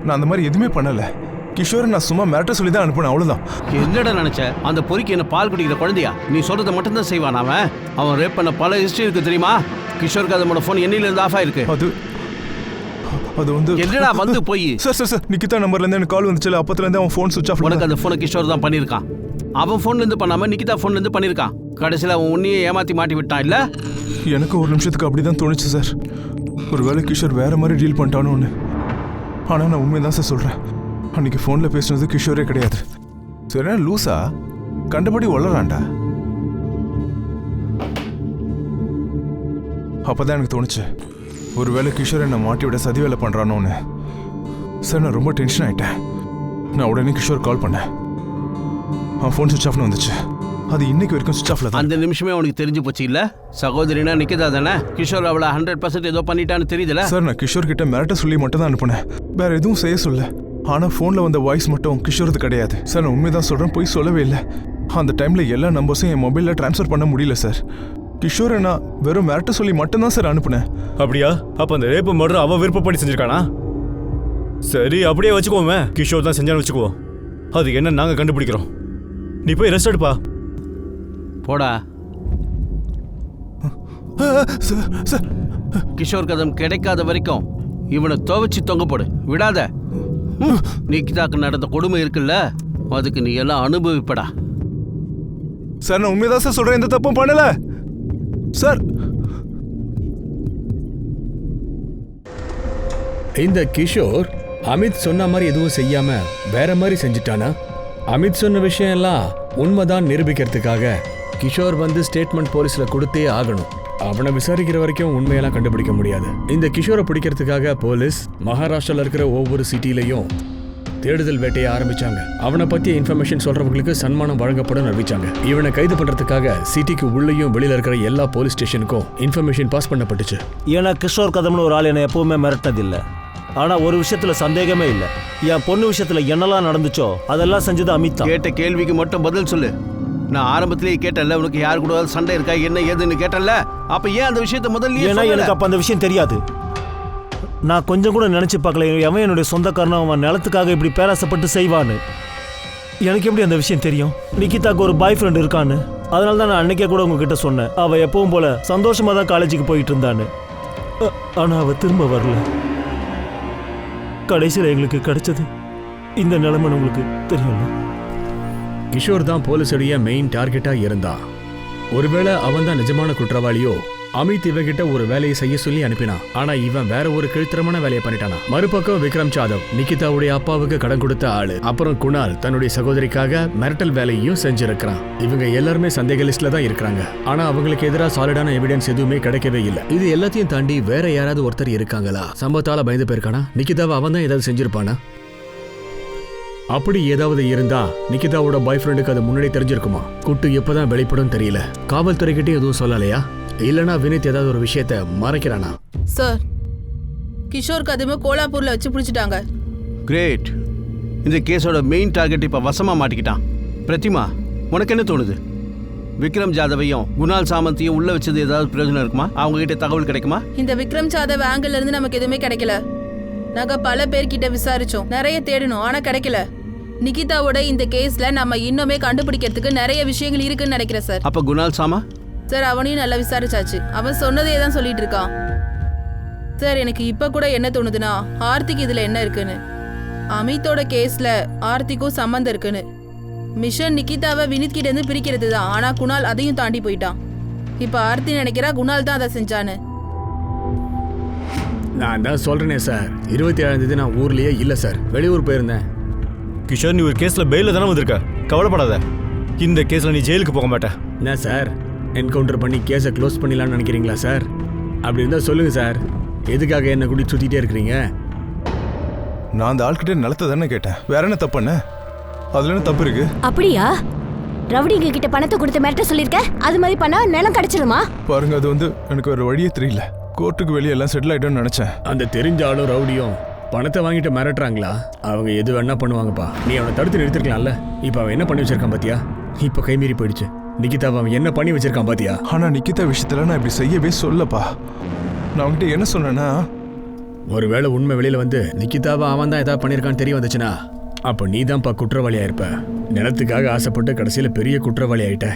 நான் அந்த மாதிரி எதுவுமே பண்ணலை. கிஷோரை நான் சும்மா மிரட்ட சொல்லி தான் அனுப்பினேன், அவ்வளோதான். என்னடா நினைச்ச? அந்த பொறுக்கி என்ன பால் குடிக்கிற குழந்தையா? நீ சொல்றதை மட்டும்தான் செய்வான் அவன். அவன் ரேப் பண்ண பல ஹிஸ்ட்ரி இருக்கு தெரியுமா? கிஷோருக்கு அதோட ஃபோன் எண்ணிலேருந்து ஆஃப் ஆயிருக்கு. அது வந்து என்னடா வந்து போய் சார் நிக்கிதா நம்பர்லேருந்து எனக்கு கால் வந்துச்சு. அப்பத்துலேருந்து அவன் ஃபோன் சுவிச் ஆஃப். உனக்கு அந்த ஃபோனை கிஷோர் தான் பண்ணியிருக்கான். அவன் ஃபோன்லேருந்து பண்ணாம நிக்கிதா ஃபோன்லேருந்து பண்ணியிருக்கான். கடைசியில் அவன் உன்னையே ஏமாற்றி மாட்டி விட்டான் இல்லை? எனக்கு ஒரு நிமிஷத்துக்கு அப்படி தான் தோணுச்சு சார். ஒருவேளை கிஷோர் வேற மாதிரி டீல் பண்ணிட்டானு ஒன்று. ஆனால் நான் உண்மைதான் சார் சொல்கிறேன். அன்னைக்கு ஃபோனில் பேசுனது கிஷோரே கிடையாது. சரி, லூசா கண்டபடி வளரான்டா. அப்போதான் எனக்கு தோணுச்சு, ஒருவேளை கிஷோரை நான் மாட்டி விட சதி வேலை பண்ணுறானோன்னு. சார் நான் ரொம்ப டென்ஷன் ஆகிட்டேன். நான் உடனே கிஷோர் கால் பண்ணேன். அவன் ஃபோன் சுவிச் ஆஃப்னு வந்துச்சு. அது இன்னைக்கு வரைக்கும் சுவிச் ஆஃப்ல தான். அந்த நிமிஷமே உனக்கு தெரிஞ்சு போச்சு இல்லை? சகோதரினா நிக்கிதா தானே? கிஷோர் அவளை 100% ஏதோ பண்ணிட்டான்னு தெரியுதுல? சார் நான் கிஷோர் கிட்ட மிரட்ட சொல்லி மட்டும் தான் அனுப்புனேன், வேற எதுவும் செய்ய சொல்ல. ஆனால் ஃபோனில் வந்த வாய்ஸ் மட்டும் கிஷோரது கிடையாது. சார் நான் உண்மைதான் சொல்கிறேன், போய் சொல்லவே இல்லை. அந்த டைம்ல எல்லா நம்பர்ஸும் என் மொபைல்ல ட்ரான்ஸ்ஃபர் பண்ண முடியல சார். கிஷோரை நான் வெறும் மிரட்ட சொல்லி மட்டும்தான் சார் அனுப்புனேன். அப்படியா? அப்ப அந்த ரேப்பு மர்டர் அவன் விருப்பப்படி செஞ்சிருக்கானா? சரி, அப்படியே வச்சுக்கோமே. கிஷோர் தான் செஞ்சான்னு வச்சுக்குவோம். அது என்ன நாங்க கண்டுபிடிக்கிறோம். நீ போய் ரெஸ்ட் எடுப்பா. போடா. சார் கிஷோர் கதம் கிடைக்காத வரைக்கும் இவனை துவைச்சு தொங்க போடு, விடாத. நிக்கிதாக்கு நடந்த கொடுமை இருக்குல்ல, அதுக்கு நீ எல்லாம் அனுபவிப்படா. சார் நான் உண்மைதான் சார் சொல்றேன், எந்த தப்பும் பண்ணல சார். இந்த கிஷோர் அமித் சொன்ன மாதிரி எதுவும் செய்யாம வேற மாதிரி செஞ்சுட்டானா? அமித் சொன்ன விஷயம் எல்லாம் உண்மைதான் நிரூபிக்கிறதுக்காக கிஷோர் வந்து ஸ்டேட்மெண்ட் போலீஸ்ல கொடுத்தே ஆகணும். அவனை விசாரிக்கிற வரைக்கும் உண்மையெல்லாம் கண்டுபிடிக்க முடியாது. இந்த கிஷோரை பிடிக்கிறதுக்காக போலீஸ் மகாராஷ்டிரால இருக்கிற ஒவ்வொரு சிட்டிலையும் தேடுதல் வேட்டையை ஆரம்பிச்சாங்க. அவனை பத்திய இன்ஃபர்மேஷன் சொல்றவங்களுக்கு சன்மானம் வழங்கப்படும் அறிவிச்சாங்க. இவனை கைது பண்றதுக்காக சிட்டிக்கு உள்ளேயும் வெளியில இருக்கிற எல்லா போலீஸ் ஸ்டேஷனுக்கும் இன்ஃபர்மேஷன் பாஸ் பண்ணப்பட்டுச்சு. ஏன்னா கிஷோர் கதம்னு ஒரு ஆள் என்னை எப்பவுமே மிரட்டதில்லை. ஆனா ஒரு விஷயத்துல சந்தேகமே இல்லை. என் பொண்ணு விஷயத்துல என்னெல்லாம் நடந்துச்சோ அதெல்லாம் செஞ்சது அமித் தான். கேட்ட கேள்விக்கு மட்டும் பதில் சொல்லு. நான் ஆரம்பத்திலேயே கேட்டல, உனக்கு யாரு கூட சண்டை இருக்கா என்ன ஏதுன்னு கேட்டல. அப்ப ஏன் அந்த விஷயத்த முதல்ல? ஏன்னா எனக்கு அப்ப அந்த விஷயம் தெரியாது. நான் கொஞ்சம் கூட நினைச்சு பார்க்கல அவன் என்னுடைய சொந்தக்காரனும் அவன் நிலத்துக்காக இப்படி பேராசப்பட்டு செய்வான்னு. எனக்கு எப்படி அந்த விஷயம் தெரியும்? நிக்கிதாக்கு ஒரு பாய் ஃப்ரெண்ட் இருக்கான்னு. அதனால தான் நான் அன்னைக்கே கூட உங்ககிட்ட சொன்னேன், அவள் எப்பவும் போல சந்தோஷமா தான் காலேஜுக்கு போயிட்டு இருந்தான்னு. ஆனா அவள் திரும்ப வரல. கடைசியில் எங்களுக்கு கிடைச்சது இந்த நிலைமை. உங்களுக்கு தெரியும்ல, கிஷோர் தான் போலீஸுடைய மெயின் டார்கெட்டா இருந்தான். ஒருவேளை அவன் தான் நிஜமான குற்றவாளியோ? அமித் இவகிட்ட ஒரு வேலையை செய்ய சொல்லி அனுப்பினான். ஆனா இவன் வேற ஒரு கீழ்த்தரமான வேலையை பண்ணிட்டானா. மறுபக்கம் விக்ரம் ஜாதவ் நிக்கிதாவுடைய அப்பாவுக்கு கடன் கொடுத்த ஆளு. அப்புறம் குணால் தன்னுடைய சகோதரிக்காக மிரட்டல் வேலையும் செஞ்சிருக்கிறான். இவங்க எல்லாருமே சந்தேக லிஸ்ட்ல தான் இருக்கிறாங்க. ஆனா அவங்களுக்கு எதிராக சாலிடான எவிடன்ஸ் எதுவுமே கிடைக்கவே இல்லை. இது எல்லாத்தையும் தாண்டி வேற யாராவது ஒருத்தர் இருக்காங்களா? சம்பவத்தால பயந்து போயிருக்கானா? நிக்கிதாவை அவன் தான் ஏதாவது செஞ்சிருப்பானா? அப்படி ஏதாவது இருந்தா நிக்கிதாவோட பாய் ஃப்ரெண்டுக்கு அது முன்னாடி தெரிஞ்சிருக்குமா? குட்டு எப்பதான் வெளிப்படும் தெரியல. காவல்துறைகிட்டே எதுவும் சொல்லலையா? இல்லனா வினித் ஏதாவது ஒரு விஷயத்த மறைக்கிறானா? சார், கிஷோர் கதமை கோலாப்பூர்ல வச்சு பிடிச்சிட்டாங்க. கிரேட். இந்த கேஸோட மெயின் டார்கெட் இப்ப வசமா மாட்டிக்கிட்டான். பிரதிமா, உனக்கு என்ன தோணுது? விக்ரம் ஜாதவையும் குணால் சாமந்தையும் உள்ள வச்சது ஏதாவது பிரயோஜனம் இருக்குமா? அவங்க கிட்ட தகவல் கிடைக்குமா? இந்த விக்ரம் ஜாதவ் ஆங்கிள் இருந்து நமக்கு எதுவுமே கிடைக்கல. நாங்க பல பேர்கிட்ட விசாரிச்சோம், நிறைய தேடணும், ஆனா கிடைக்கல. நிகிதாவோட இந்த கேஸ்ல நம்ம இன்னுமே கண்டுபிடிக்கிறதுக்கு நிறைய விஷயங்கள் இருக்குன்னு நினைக்கிறேன் சார். அப்ப குணால் சாமா? சார், அவனையும் நல்லா விசாரிச்சாச்சு. அவன் சொன்னதே தான் சொல்லிட்டு இருக்கான். சார், எனக்கு இப்ப கூட என்ன தோணுதுன்னா, ஆர்த்திக்கு இதுல என்ன இருக்குன்னு. அமித்தோட கேஸ்ல ஆர்த்திக்கும் சம்பந்தம் இருக்குன்னு. மிஷன் நிகிதாவை வினித் கிட்ட இருந்து பிரிக்கிறது தான். ஆனா குணால் அதையும் தாண்டி போயிட்டான். இப்ப ஆர்த்தி நினைக்கிறா குணால் தான் அதை செஞ்சான்னு. நான் தான் சொல்றேனே சார், 27ஆம் தேதி நான் ஊர்லயே இல்ல சார், வெளியூர் போயிருந்தேன். கிஷோர், நீ ஒரு கேஸ்ல பெயில தானே வந்திருக்க. கவலைப்படாத, இந்த கேஸ்ல நீ ஜெயிலுக்கு போக மாட்ட. என்ன சார், என்கவுண்டர் பண்ணி கேஸை க்ளோஸ் பண்ணிடலாம்னு நினைக்கிறீங்களா சார்? அப்படி இருந்தால் சொல்லுங்க சார், எதுக்காக என்ன கூட்டி சுத்திட்டே இருக்கிறீங்க? நான் அந்த ஆள்கிட்ட நிலத்தை தானே கேட்டேன், வேற என்ன தப்புன்னு? அதுல என்ன தப்பு இருக்கு? அப்படியா? ரவுடிங்க கிட்ட பணத்தை கொடுத்து மிரட்ட சொல்லிருக்க, அது மாதிரி பண்ணா நிலம் கிடைச்சிருமா? பாருங்க, அது எனக்கு ஒரு வழியே தெரியல. கோர்ட்டுக்கு வெளியே எல்லாம் செட்டில் ஆயிட்டோம்னு நினைச்சேன். அந்த தெரிஞ்ச ஆளும் ரவுடியும் பணத்தை வாங்கிட்டு மிரட்டுறாங்களா? அவங்க எது வேணா பண்ணுவாங்கப்பா. நீ அவனை தடுத்து நிறுத்திருக்கலாம்ல. இப்போ அவன் என்ன பண்ணி வச்சிருக்கான் பாத்தியா? இப்போ கைமீறி போயிடுச்சு. நிகிதா அவன் என்ன பண்ணி வச்சிருக்கான் பாத்தியா? ஆனா நிகிதா விஷயத்துல நான் இப்படி செய்யவே சொல்லப்பா. நான் அவன்கிட்ட என்ன சொன்னேன்னா, ஒருவேளை உண்மை வெளியில வந்து நிகிதாவை அவன் தான் ஏதாவது பண்ணியிருக்கான்னு தெரிய வந்துச்சுன்னா, அப்போ நீ தான்ப்பா குற்றவாளியா இருப்ப. நிலத்துக்காக ஆசைப்பட்டு கடைசியில் பெரிய குற்றவாளி ஆயிட்ட.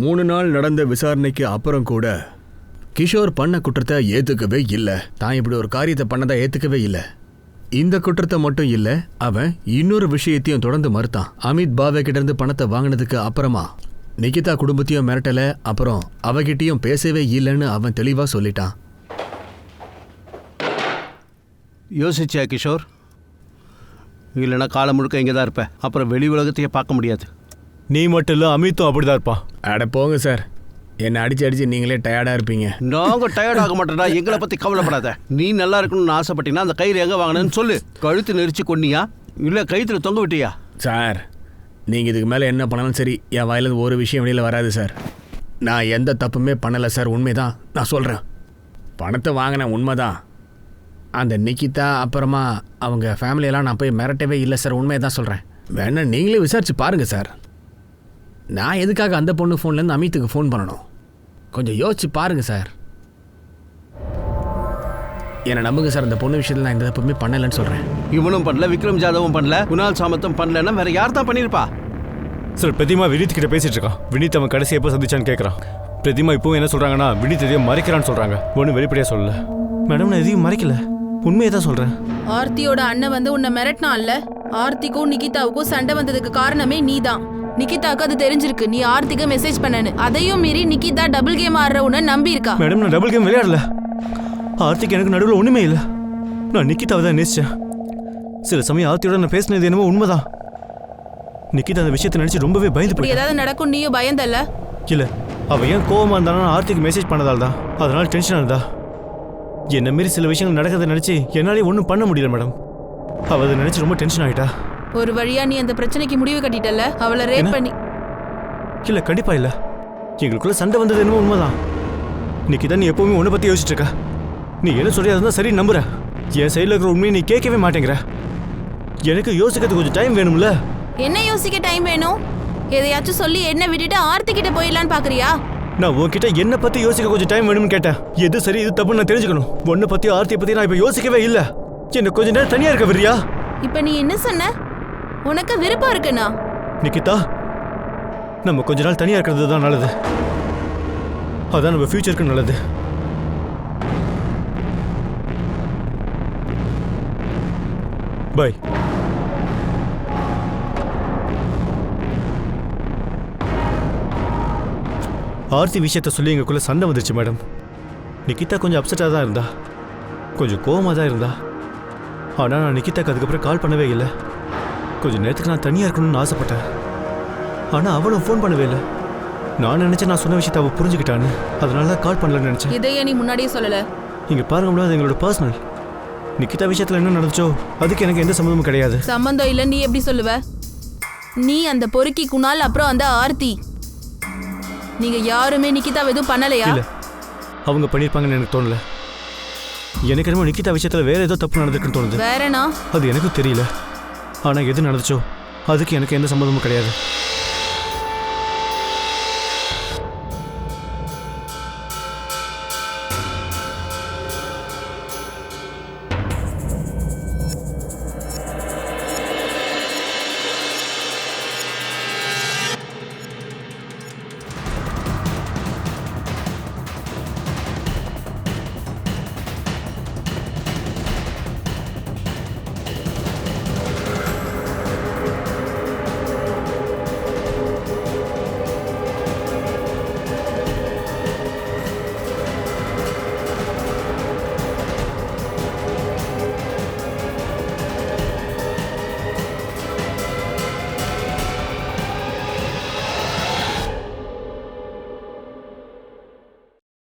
3 நாள் நடந்த விசாரணைக்கு அப்புறம் கூட கிஷோர் பண்ண குற்றத்தை ஏத்துக்கவே இல்லை. தான் இப்படி ஒரு காரியத்தை பண்ணதை ஏத்துக்கவே இல்லை. இந்த குற்றத்தை மட்டும் இல்ல, அவன் இன்னொரு விஷயத்தையும் தொடர்ந்து மறுத்தான். அமித் பாவே கிட்ட இருந்து பணத்தை வாங்கினதுக்கு அப்புறமா நிகிதா குடும்பத்தையும் மிரட்டல, அப்புறம் அவகிட்டையும் பேசவே இல்லைன்னு அவன் தெளிவா சொல்லிட்டான். யோசிச்சியா கிஷோர்? இல்லைன்னா காலம் முழுக்க இங்கே தான் இருப்பேன். அப்புறம் வெளி உலகத்தையே பார்க்க முடியாது. நீ மட்டும் இல்லை, அமித்தும் அப்படிதான் இருப்பான். அட போங்க சார், என்னை அடிச்சு நீங்களே டயர்டாக இருப்பீங்க. நாங்கள் டயர்ட் ஆக மாட்டேடா, எங்களை பற்றி கவலைப்படாத. நீ நல்லா இருக்கணும்னு ஆசைப்பட்டீங்கன்னா அந்த கயிறு எங்கே வாங்கினேன்னு சொல்லு. கழுத்து நெரிச்சு கொன்னியா இல்லை கயிற்றுல தொங்க விட்டியா? சார், நீங்கள் இதுக்கு மேலே என்ன பண்ணாலும் சரி, என் வாயிலிருந்து ஒரு விஷயம் வெளியில் வராது சார். நான் எந்த தப்புமே பண்ணலை சார், உண்மைதான் நான் சொல்கிறேன். பணத்தை வாங்கினேன் உண்மைதான், அந்த நிக்கிதா அப்புறமா அவங்க ஃபேமிலியெல்லாம் நான் போய் மிரட்டவே இல்லை சார், உண்மையை தான் சொல்கிறேன். வேணா நீங்களே விசாரிச்சு பாருங்கள் சார். நான் எதுக்காக அந்த பொண்ணு ஃபோன்லேருந்து அமித்துக்கு ஃபோன் பண்ணணும்? கொஞ்சம் யோசிச்சு பாருங்கள் சார். என்னை நம்புங்க சார், அந்த பொண்ணு விஷயத்தில் நான் எந்த தப்புமே பண்ணலைன்னு சொல்கிறேன். இவனும் பண்ணல, விக்ரம் ஜாதவும் பண்ணல, குணால் சாமத்தும் பண்ணலன்னா வேற யார் தான் பண்ணியிருப்பா? சார் பிரதிமா வினீத் கிட்ட பேசிட்டு இருக்கான். வினீத் அவன் கடைசி எப்போ சந்திச்சான்னு கேட்குறான். பிரதிமா இப்போவும் என்ன சொல்கிறாங்கன்னா வினீத் எதையும் மறைக்கிறான்னு சொல்கிறாங்க. ஒன்றும் வெளிப்படையாக சொல்லல. மேடம் நான் எதையும் மறைக்கல, உண்மையை தான் சொல்கிறேன். ஆர்த்தியோட அண்ணன் வந்து உன்னை மிரட்டினான்ல, ஆர்த்திக்கும் நிகிதாவுக்கும் சண்டை வந்ததுக்கு காரணமே நீதான். நிகிதாவுக்கு அது தெரிஞ்சிருக்கு நீ ஆர்த்திக்கு மெசேஜ் பண்ணனு. அதையும் மீறி நிகிதா டபுள் கேம் ஆடுற உன்னை நம்பி இருக்கா. மேடம் நான் டபுள் கேம் விளையாடல. ஆர்த்திக்கு எனக்கு நடுவில் ஒன்றுமே இல்லை. நான் நிக்கிதாவை தான் நேசித்தேன். சில சமயம் ஆர்த்தியோட நான் பேசினது என்னமோ உண்மைதான். நிக்கிதா அந்த விஷயத்தை நினச்சி ரொம்பவே பயந்து போய் ஏதாவது நடக்கும் நீயும் பயந்தல்ல? இல்லை, அவள் ஏன் கோவமாக இருந்தாலும் ஆர்த்திக்கு மெசேஜ் பண்ணதால் தான், அதனால டென்ஷனாக இருந்தா. என்ன மாரி சில விஷயங்கள் நடக்கிறத நினச்சி என்னாலே ஒன்றும் பண்ண முடியல மேடம். அவள் அதை நினச்சி ரொம்ப டென்ஷன் ஆகிட்டா. ஒரு வழியா நீ அந்த பிரச்சனைக்கு முடிவு கட்டிட்டல, அவளை ரேப் பண்ணி. இல்லை கண்டிப்பாக இல்லை. எங்களுக்குள்ள சண்டை வந்தது என்னமோ உண்மைதான். நிக்கிதா நீ எப்பவுமே உன்னை பற்றி யோசிச்சுட்டு இருக்க. நீ என்ன சொல்லி அதுதான் சரி நம்புற. என் சைடில் இருக்கிற உண்மையை நீ கேட்கவே மாட்டேங்கிற. எனக்கு யோசிக்கிறதுக்கு கொஞ்சம் டைம் வேணும்ல. என்ன யோசிக்க டைம் வேணும்? எதையாச்சும் சொல்லி என்ன விட்டுட்டு ஆர்த்தி கிட்ட போயிடலான்னு பாக்குறியா? நான் உன்கிட்ட என்ன பத்தி யோசிக்க கொஞ்சம் டைம் வேணும்னு கேட்டேன். எது சரி இது தப்புன்னு நான் தெரிஞ்சுக்கணும். உன்னை பத்தி ஆர்த்தியை பத்தி நான் இப்ப யோசிக்கவே இல்ல. என்ன கொஞ்ச நேரம் தனியா இருக்க விரியா? இப்ப நீ என்ன சொன்ன? உனக்கு விருப்பம் இருக்குண்ணா? நிக்கிதா, நம்ம கொஞ்ச நாள் தனியா இருக்கிறது தான் நல்லது. அதான் நம்ம ஃபியூச்சருக்கு நல்லது. பை. ஆர்த்தி விஷயத்த சொல்லி எங்களுக்குள்ள சண்டை வந்துருச்சு மேடம். நிக்கிதா கொஞ்சம் அப்செட்டாக தான் இருந்தா, கொஞ்சம் கோவமாக தான் இருந்தா. ஆனால் நான் நிக்கிதாக்கு அதுக்கப்புறம் கால் பண்ணவே இல்லை. கொஞ்சம் நேரத்துக்கு நான் தனியாக இருக்கணும்னு ஆசைப்பட்டேன். ஆனால் அவளும் ஃபோன் பண்ணவே இல்லை. நான் நினச்சேன் நான் சொன்ன விஷயத்தை அவள் புரிஞ்சுக்கிட்டான்னு, அதனால தான் கால் பண்ணலன்னு நினச்சேன். இதையே நீ முன்னாடியே சொல்லலை? இங்கே பாருங்க, அது எங்களோட பர்சனல். நிக்கிதா விஷயத்தில் என்ன நடந்துச்சோ அதுக்கு எனக்கு எந்த சம்மந்தமும் கிடையாது. சம்மந்தம் இல்லை நீ எப்படி சொல்லுவ? நீ அந்த பொறுக்கி குணால் அப்புறம் அந்த ஆர்த்தி, நீங்க யாருமே நிக்கிதா எதுவும் பண்ணலையா? இல்ல, அவங்க பண்ணிருப்பாங்கன்னு எனக்கு தோணல. எனக்கு என்னமோ நிக்கிதா விஷயத்துல வேற ஏதோ தப்பு நடந்திருக்குன்னு தோணுது. வேறனா? அது எனக்கு தெரியல. ஆனா எது நடந்துச்சோ அதுக்கு எனக்கு எந்த சம்மந்தமும் கிடையாது.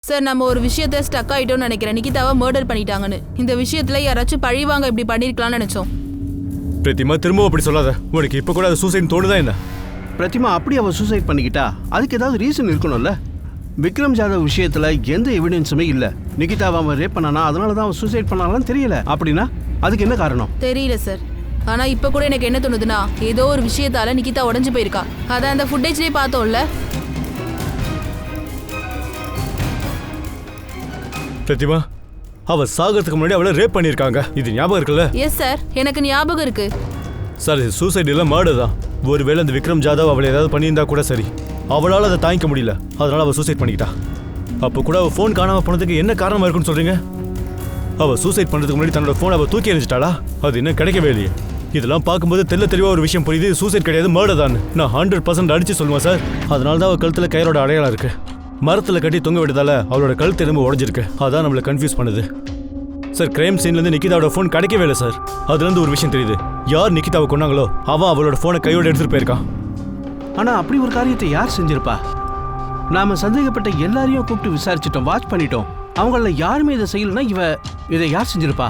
சார், நம்ம ஒரு விஷயத்த ஸ்டக் ஆயிட்டோம்னு நினைக்கிறேன். நிகிதாவை மர்டர் பண்ணிட்டாங்கன்னு. இந்த விஷயத்துல யாராச்சும் பழிவாங்க இப்படி பண்ணிருக்கலாம்னு நினைச்சோம். பிரதிமா திரும்ப அப்படி சொல்லாத. உனக்கு இப்ப கூட அது சூசைட் தோணுதா என்ன? பிரதிமா அப்படி அவ சூசைட் பண்ணிக்கிட்டா அதுக்கு ஏதாவது ரீசன் இருக்கணும்ல. விக்ரம் ஜாதவ் விஷயத்துல எந்த எவிடன்ஸுமே இல்ல. நிகிதாவை அவன் ரேப் பண்ணானா அதனால தான் அவன் சூசைட் பண்ணாலும் தெரியல. அப்படின்னா அதுக்கு என்ன காரணம்? தெரியல சார். ஆனா இப்ப கூட எனக்கு என்ன தோணுதுன்னா ஏதோ ஒரு விஷயத்தால நிகிதா உடஞ்சு போயிருக்கா. அதான் அந்த ஃபுட்டேஜ்லயே பார்த்தோம்ல. பிரதிமா, அவ சாகிறதுக்கு முன்னாடி அவளை ரேப் பண்ணிருக்காங்க. இது ஞாபகம் இருக்குல்ல? எஸ் சார், எனக்கு ஞாபகம் இருக்கு. சார் இது சூசைட் இல்ல, மர்டர் தான். ஒருவேளை அந்த விக்ரம் ஜாதவ் அவளை ஏதாவது பண்ணியிருந்தா கூட சரி, அவளால் அதை தாங்கிக்க முடியல, அதனால அவள் சூசைட் பண்ணிக்கிட்டா. அப்போ கூட அவள் ஃபோன் காணாமல் போனதுக்கு என்ன காரணமாக இருக்குன்னு சொல்றீங்க? அவள் சூசைட் பண்ணுறதுக்கு முன்னாடி தன்னோட ஃபோனை அவள் தூக்கி எறிஞ்சிட்டாளா? அது இன்னும் கிடைக்கவே இல்லையே. இதெல்லாம் பார்க்கும்போது தெளிவாக ஒரு விஷயம் புரியுது, சூசைட் கிடையாது, மர்டர் தான். நான் 100% அடிச்சு சொல்லுவேன் சார். அதனால தான் அவள் கழுத்தில் கயிறோட அடையாளம் இருக்கு. மரத்தில் கட்டி தொங்க விட்டதால அவளோட கழுத்து எலும்பு உடஞ்சிருக்கு. அதான் நம்மளை கன்ஃபியூஸ் பண்ணுது சார். கிரைம் சீன்லேருந்து நிக்கிதாவோட ஃபோன் கிடைக்கவே இல்லை சார். அதுலேருந்து ஒரு விஷயம் தெரியுது, யார் நிக்கிதாவை கொண்டாங்களோ அவன் அவளோட ஃபோனை கையோட எடுத்துகிட்டு போயிருக்கான். ஆனால் அப்படி ஒரு காரியத்தை யார் செஞ்சிருப்பா? நாம சந்தேகப்பட்ட எல்லாரையும் கூப்பிட்டு விசாரிச்சிட்டோம், வாட்ச் பண்ணிட்டோம். அவங்கள யாருமே இதை செய்யலன்னா இதை யார் செஞ்சிருப்பா?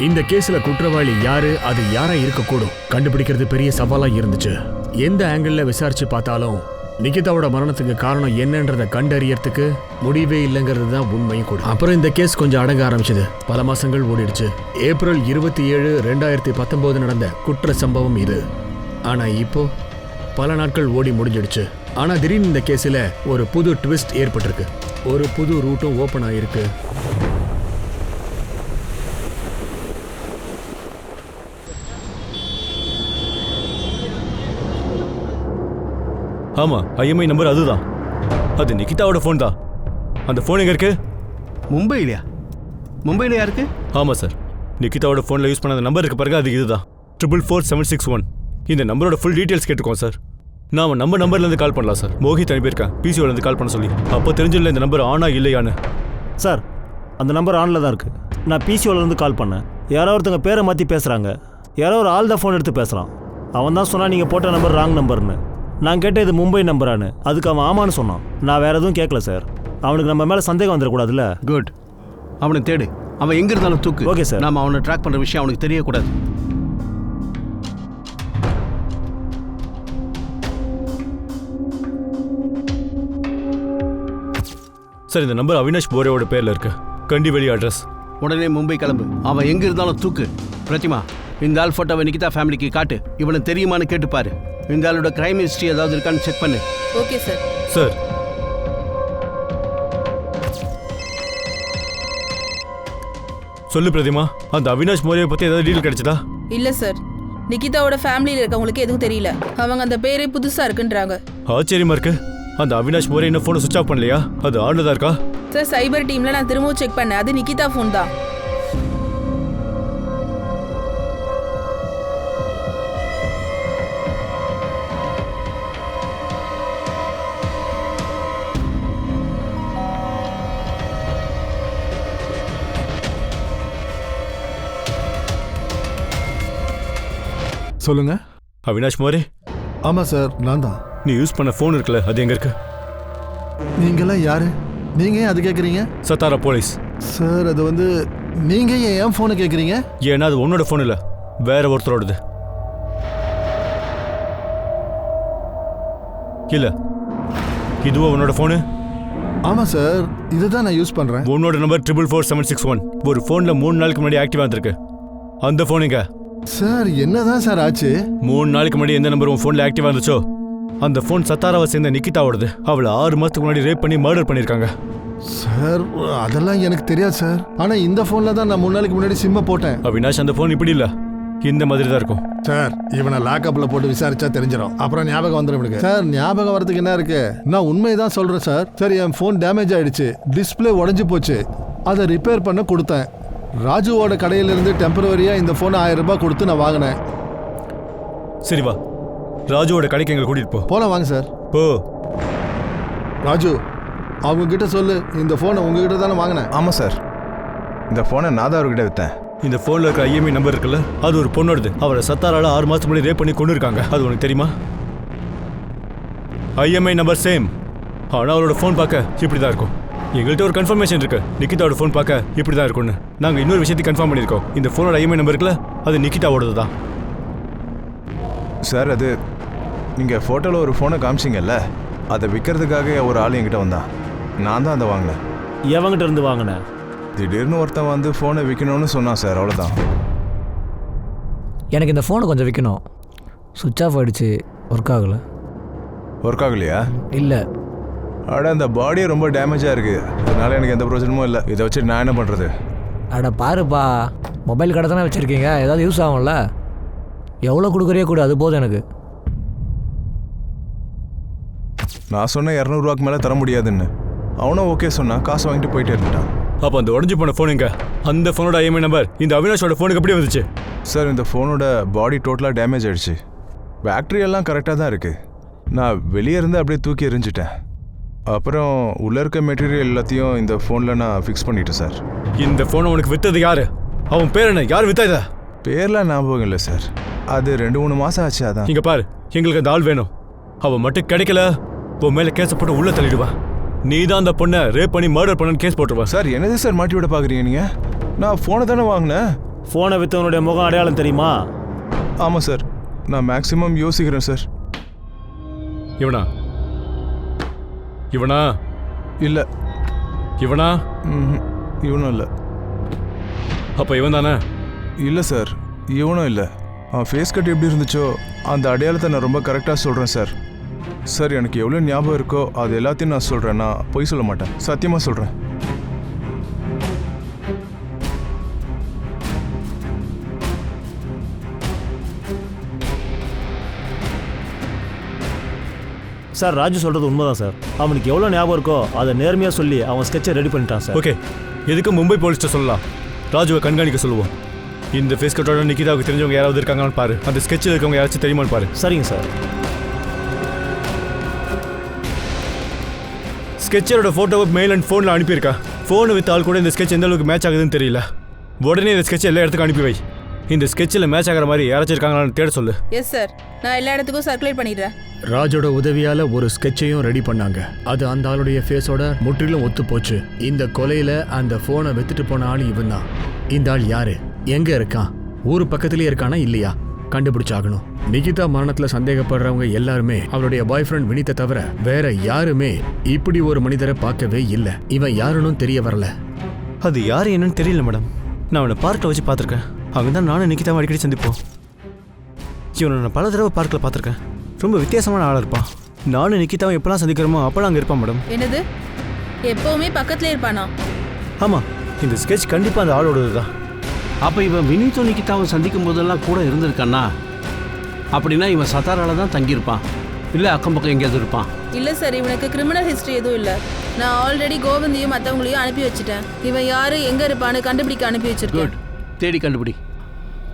இந்த கேஸ்ல குற்றவாளி யாரு, அது யாரா இருக்கக்கூடும், கண்டுபிடிக்கிறது பெரிய சவாலா இருந்துச்சு. எந்த ஆங்கிள் விசாரிச்சு பார்த்தாலும் நிகிதாவோட மரணத்துக்கு காரணம் என்னன்றதை கண்டறியறதுக்கு முடிவே இல்லைங்கிறது தான் உண்மையும் கூட. அப்புறம் இந்த கேஸ் கொஞ்சம் அடங்க ஆரம்பிச்சது. பல மாசங்கள் ஓடிடுச்சு. ஏப்ரல் 27, 2019 நடந்த குற்ற சம்பவம் இது. ஆனா இப்போ பல நாட்கள் ஓடி முடிஞ்சிடுச்சு. ஆனா திடீர்னு இந்த கேஸில் ஒரு புது ட்விஸ்ட் ஏற்பட்டிருக்கு. ஒரு புது ரூட்டும் ஓப்பன் ஆயிருக்கு. ஆமா, ஐஎம்ஐ நம்பர் அதுதான். அது நிகிதாவோட ஃபோன் தான். அந்த ஃபோன் எங்க இருக்கு? மும்பையிலையா? மும்பையிலையா இருக்கு? ஆமா சார், நிகிதாவோட ஃபோனில் யூஸ் பண்ண அந்த நம்பர் இருக்கு பாருங்க, அது இதுதான் 44761. இந்த நம்பரோட ஃபுல் டீட்டெயில்ஸ் கேட்டுக்கோம் சார். நாம நம்ம நம்பர்லேருந்து கால் பண்ணலாம் சார். மோஹித் அனுப்பியிருக்கேன் பிசிஓலேருந்து கால் பண்ண சொல்லி. அப்போ தெரிஞ்சிடல இந்த நம்பர் ஆனா இல்லையான்னு. சார், அந்த நம்பர் ஆனில் தான் இருக்குது. நான் பிசிஓலேருந்து கால் பண்ணேன். யாரோ ஒருத்தங்க பேரை மாற்றி பேசுகிறாங்க. யாரோ ஒரு ஆள் தான் ஃபோன் எடுத்து பேசுகிறான். அவன் தான் சொன்னான் நீங்கள் போட்ட நம்பர் ராங் நம்பர்னு. நான் கேட்டேன் இது மும்பை நம்பரானு. அதுக்கு அவன் ஆமான்னு சொன்னான். நான் வேறு எதுவும் கேட்கல சார். அவனுக்கு நம்ம மேலே சந்தேகம் வந்துடக்கூடாதுல்ல. குட். அவனை தேடு. அவன் எங்கே இருந்தாலும் தூக்கு. Okay sir. நம்ம அவனை ட்ராக் பண்ணுற விஷயம் அவனுக்கு தெரியக்கூடாது. சார், இந்த நம்பர் அவினாஷ் போரேவோட பேரில் இருக்கு. கண்டிவெளி அட்ரஸ். உடனே மும்பை கிளம்பு. அவன் எங்கே இருந்தாலும் தூக்கு. பிரதிமா, இந்த ஆள் ஃபோட்டோவை நிகிதா ஃபேமிலிக்கு காட்டு. இவனை தெரியுமான்னு கேட்டுப்பாரு. இந்த ஆளோட கிரைம் ஹிஸ்ட்ரி ஏதாவது இருக்கான்னு செக் பண்ணு. Okay sir. சார், சொல்லு பிரதிமா, அந்த அவினாஷ் மோரியை பற்றி ஏதாவது டீட்டெயில் கிடைச்சதா? இல்ல சார், நிகிதாவோட ஃபேமிலியில் இருக்கவங்களுக்கு எதுவும் தெரியல. அவங்க அந்த பேரே புதுசா இருக்குன்றாங்க. ஆச்சரியமா இருக்கு. அந்த அவினாஷ் மோரே இன்னும் ஃபோனை சுவிச் ஆஃப் பண்ணலையா? அது ஆன்ல தான் இருக்கா? சார், சைபர் டீம்ல நான் திரும்பவும் செக் பண்ணேன். அது நிகிதா ஃபோன் தான். சொல்லுங்க. அவினாஷ் மோரே? ஆமா சார், நான் தான். நீ யூஸ் பண்ண ஃபோன் இருக்குல்ல, அது எங்க இருக்கு? நீங்களாம் யாரு? நீங்க ஏன் அது கேட்குறீங்க? சத்தாரா போலீஸ். சார், அது வந்து நீங்க ஏன் ஃபோனை கேட்குறீங்க? ஏன்னா அது உன்னோட ஃபோன் இல்லை, வேற ஒருத்தரோடது. இல்ல, இதுவோ உன்னோட ஃபோனு? ஆமா சார், இதுதான் நான் யூஸ் பண்றேன். உன்னோட நம்பர் 44761 ஒரு ஃபோன்ல 3 நாளுக்கு முன்னாடி ஆக்டிவா இருந்திருக்கு. அந்த ஃபோனுங்க. சார், என்னதான் சார் ஆச்சு? 3 நாளுக்கு முன்னாடி எந்த நம்பர் உன் ஃபோன்ல ஆக்டிவா இருந்துச்சோ அந்த ஃபோன் சத்தாராவை சேர்ந்த நிகிதாவோடது. அவளை 6 மாசத்துக்கு முன்னாடி ரேப் பண்ணி மர்டர் பண்ணியிருக்காங்க. சார், அதெல்லாம் எனக்கு தெரியாது சார். ஆனா இந்த ஃபோன்ல தான் நான் 3 நாளைக்கு முன்னாடி சிம்மை போட்டேன். அவினாஷ், அந்த ஃபோன் இப்படி இல்ல, இந்த மாதிரி தான் இருக்கும். சார், இவனை லாக்அப்ல போட்டு விசாரிச்சா தெரிஞ்சிடும். அப்புறம் ஞாபகம் வந்துடும் எனக்கு. சார், ஞாபகம் வரதுக்கு என்ன இருக்கு? நான் உண்மைதான் சொல்றேன் சார். சரி, என் ஃபோன் டேமேஜ் ஆயிடுச்சு. டிஸ்பிளே உடஞ்சி போச்சு. அதை ரிப்பேர் பண்ண கொடுத்தேன். ராஜுவோட கடையிலிருந்து டெம்பரவரியா இந்த ஃபோனை 1000 ரூபாய் கொடுத்து நான் வாங்கினேன். சரி வா, ராஜுவோட கடைக்கு எங்களை கூட்டிட்டு போ. போலாம் வாங்க சார். போ. ராஜு, அவங்க கிட்ட சொல்லு, இந்த ஃபோனை உங்ககிட்ட தானே வாங்கினேன். ஆமாம் சார், இந்த ஃபோனை நான் தான் அவர்கிட்ட விற்றேன். இந்த ஃபோனில் இருக்க ஐஎம்ஐ நம்பர் இருக்குல்ல, அது ஒரு பொண்ணோடது. அவரை சத்தாரால 6 மாதத்துக்கு முன்னாடி ரேப் பண்ணி கொண்டு இருக்காங்க. அது உனக்கு தெரியுமா? ஐஎம்ஐ நம்பர் சேம், ஆனால் அவரோட ஃபோன் பார்க்க இப்படி தான் இருக்கும். எங்கள்கிட்ட ஒரு கன்ஃபர்மேஷன் இருக்கு, நிகிதாவோட ஃபோன் பார்க்க இப்படி தான் இருக்கும்னு. நாங்கள் இன்னொரு விஷயத்தையும் கன்ஃபார்ம் பண்ணியிருக்கோம். இந்த ஃபோனோட ஐஎம்ஐ நம்பர் இருக்குல்ல, அது நிகிதாவோடது தான். சார், அது நீங்கள் ஃபோட்டோவில் ஒரு ஃபோனை காமிச்சிங்கல்ல, அதை விற்கிறதுக்காக ஒரு ஆள் என்கிட்ட வந்தான். நான் தான் அதை வாங்கினேன். எவங்கிட்ட இருந்து வாங்கினேன்? திடீர்னு ஒருத்தன் வந்து ஃபோனை விற்கணும்னு சொன்னான் சார், அவ்வளோதான். எனக்கு இந்த ஃபோனை கொஞ்சம் விற்கணும். சுவிட்ச் ஆஃப் ஆகிடுச்சு, ஒர்க் ஆகலை. ஒர்க் ஆகலையா? இல்லை. அட, அந்த பாடியே ரொம்ப டேமேஜாக இருக்குது. அதனால எனக்கு எந்த பிரச்சனமும் இல்லை. இதை வச்சு நான் என்ன பண்ணுறது? அட பாருப்பா, மொபைல் கடை தானே வச்சுருக்கீங்க, ஏதாவது யூஸ் ஆகும்ல. எவ்வளோ கொடுக்குறியோ கூட, அது போதும் எனக்கு. நான் சொன்ன 200 ரூபாய்க்கு மேலே தர முடியாதுன்னு. அவனும் ஓகே சொன்னான். காசு வாங்கிட்டு போயிட்டே இருந்துட்டான். அப்போ அந்த உடஞ்சி போன ஃபோன் எங்க? அந்த ஃபோனோட ஐஎம்ஐ நம்பர் இந்த அவினாஷோட ஃபோனுக்கு எப்படி வந்துச்சு? சார், இந்த ஃபோனோட பாடி டோட்டலாக டேமேஜ் ஆயிடுச்சு. பேட்டரி எல்லாம் கரெக்டாக தான் இருக்குது. நான் வெளியே இருந்து அப்படியே தூக்கி எறிஞ்சிட்டேன். அப்புறம் உள்ளே இருக்க மெட்டீரியல் எல்லாத்தையும் இந்த ஃபோனில் நான் ஃபிக்ஸ் பண்ணிட்டேன் சார். இந்த ஃபோனை உனக்கு விற்றது யாரு? அவன் பேர் என்ன? யார் வித்தா இதை? பேர்லாம் ஞாபகம் இல்லை சார். அது 2-3 மாதம் ஆச்சு. அதான். இங்கே பாரு, எங்களுக்கு அந்த ஆள் வேணும். அவன் மட்டும் கிடைக்கல, உன் மேலே கேஸை போட்டு உள்ளே தள்ளிடுவான். நீ தான் அந்த பொண்ணை ரேப் பண்ணி மர்டர் பண்ணு கேஸ் போட்டுருவான். சார், என்னது சார் மாட்டி விட பார்க்குறீங்க நீங்கள்? நான் ஃபோனை தானே வாங்கினேன். ஃபோனை விற்றவனுடைய முகம் அடையாளம் தெரியுமா? ஆமாம் சார், நான் மேக்ஸிமம் யோசிக்கிறேன் சார். இவனா இவனா இல்லை. இவனா? இவனும் இல்லை. அப்போ இவன் தானே? இல்லை சார், இவனும் இல்லை. அவன் ஃபேஸ் கட் எப்படி இருந்துச்சோ அந்த அடையாளத்தை நான் ரொம்ப கரெக்டாக சொல்கிறேன் சார். சார், எனக்கு எவ்வளோ ஞாபகம் இருக்கோ அது எல்லாத்தையும் நான் சொல்கிறேன். நான் பொய் சொல்ல மாட்டேன், சத்தியமாக சொல்கிறேன். சார் ராஜு சொல்கிறது உண்மைதான் சார். அவனுக்கு எவ்வளோ ஞாபகம் இருக்கோ அதை நேர்மையாக சொல்லி அவன் ஸ்கெட்சை ரெடி பண்ணிட்டான் சார். ஓகே, எதுக்கு மும்பை போலீஸ்ட்ட சொல்லலாம். ராஜுவை கண்காணிக்க சொல்லுவோம். இந்த ஃபேஸ் கட்டோட நிக்கிதாவுக்கு தெரிஞ்சவங்க யாராவது இருக்காங்கன்னு பாரு. அந்த ஸ்கெட்சில் இருக்கவங்க யாராச்சும் தெரியுமான்னு பாரு. சரிங்க சார். ஸ்கெட்சரோட ஃபோட்டோவை மெயில் அண்ட் ஃபோனில் அனுப்பியிருக்கா. ஃபோனை வித் ஆள் கூட இந்த ஸ்கெட்ச் எந்த அளவுக்கு மேட்ச் ஆகுதுன்னு தெரியல. உடனே இந்த ஸ்கெட்ச் எல்லா இடத்துக்கும் அனுப்பி வை. இந்த ஸ்கெட்சில் மேட்ச் ஆகிற மாதிரி யாராச்சும் இருக்காங்களான்னு தேட சொல்லு. எஸ் சார், நான் எல்லா இடத்துக்கும் சர்க்குலேட் பண்ணிடுறேன். ராஜோட உதவியால ஒரு ஸ்கெட்சையும் ரெடி பண்ணாங்க. அது அந்த ஆளுடைய ஃபேஸோட முற்றிலும் ஒத்து போச்சு. இந்த கொலையில அந்த போனை வித்துட்டு போன ஆள் இவன் தான். இந்த ஆள் யாரு, எங்க இருக்கான், ஊரு பக்கத்துலயே இருக்கானா இல்லையா கண்டுபிடிச்சாகணும். நிகிதா மரணத்துல சந்தேகப்படுறவங்க எல்லாருமே அவளுடைய பாய் ஃப்ரெண்ட் வினித்தை தவிர வேற யாருமே இப்படி ஒரு மனிதரை பார்க்கவே இல்லை. இவன் யாருன்னு தெரிய வரல. அது யார் என்னன்னு தெரியல மேடம். நான் அவனை பார்க்கில் வச்சு பார்த்துருக்கேன். அவங்க தான் நானும் நிக்கிதாவும் அடிக்கடி சந்திப்போம். இவனை நான் பல தடவை பார்க்கில் பார்த்துருக்கேன். ரொம்ப வித்தியாசமான ஆளாக இருப்பான். நானும் நிக்கிதாவும் எப்போலாம் சந்திக்கிறோமோ அப்போலாம் அங்கே இருப்பான் மேடம். என்னது, எப்பவுமே பக்கத்துல இருப்பானா? ஆமாம், இந்த ஸ்கெட்ச் கண்டிப்பாக அந்த ஆளோடது தான். அப்போ இவன் வினீத்தும் நிக்கிதாவும் சந்திக்கும் போதெல்லாம் கூட இருந்திருக்கானா? அப்படின்னா இவன் சத்தாரால தான் தங்கியிருப்பான், இல்லை அக்கம் பக்கம் எங்கேயாவது இருப்பான். இல்ல சார், இவனுக்கு கிரிமினல் ஹிஸ்டரி எதுவும் இல்ல. நான் ஆல்ரெடி கோவிந்தையும் மற்றவங்களையும் அனுப்பி வச்சுட்டேன். இவன் யாரு எங்க இருப்பான்னு கண்டுபிடிக்க அனுப்பி வச்சிருக்கேன். குட், தேடி கண்டுபிடி.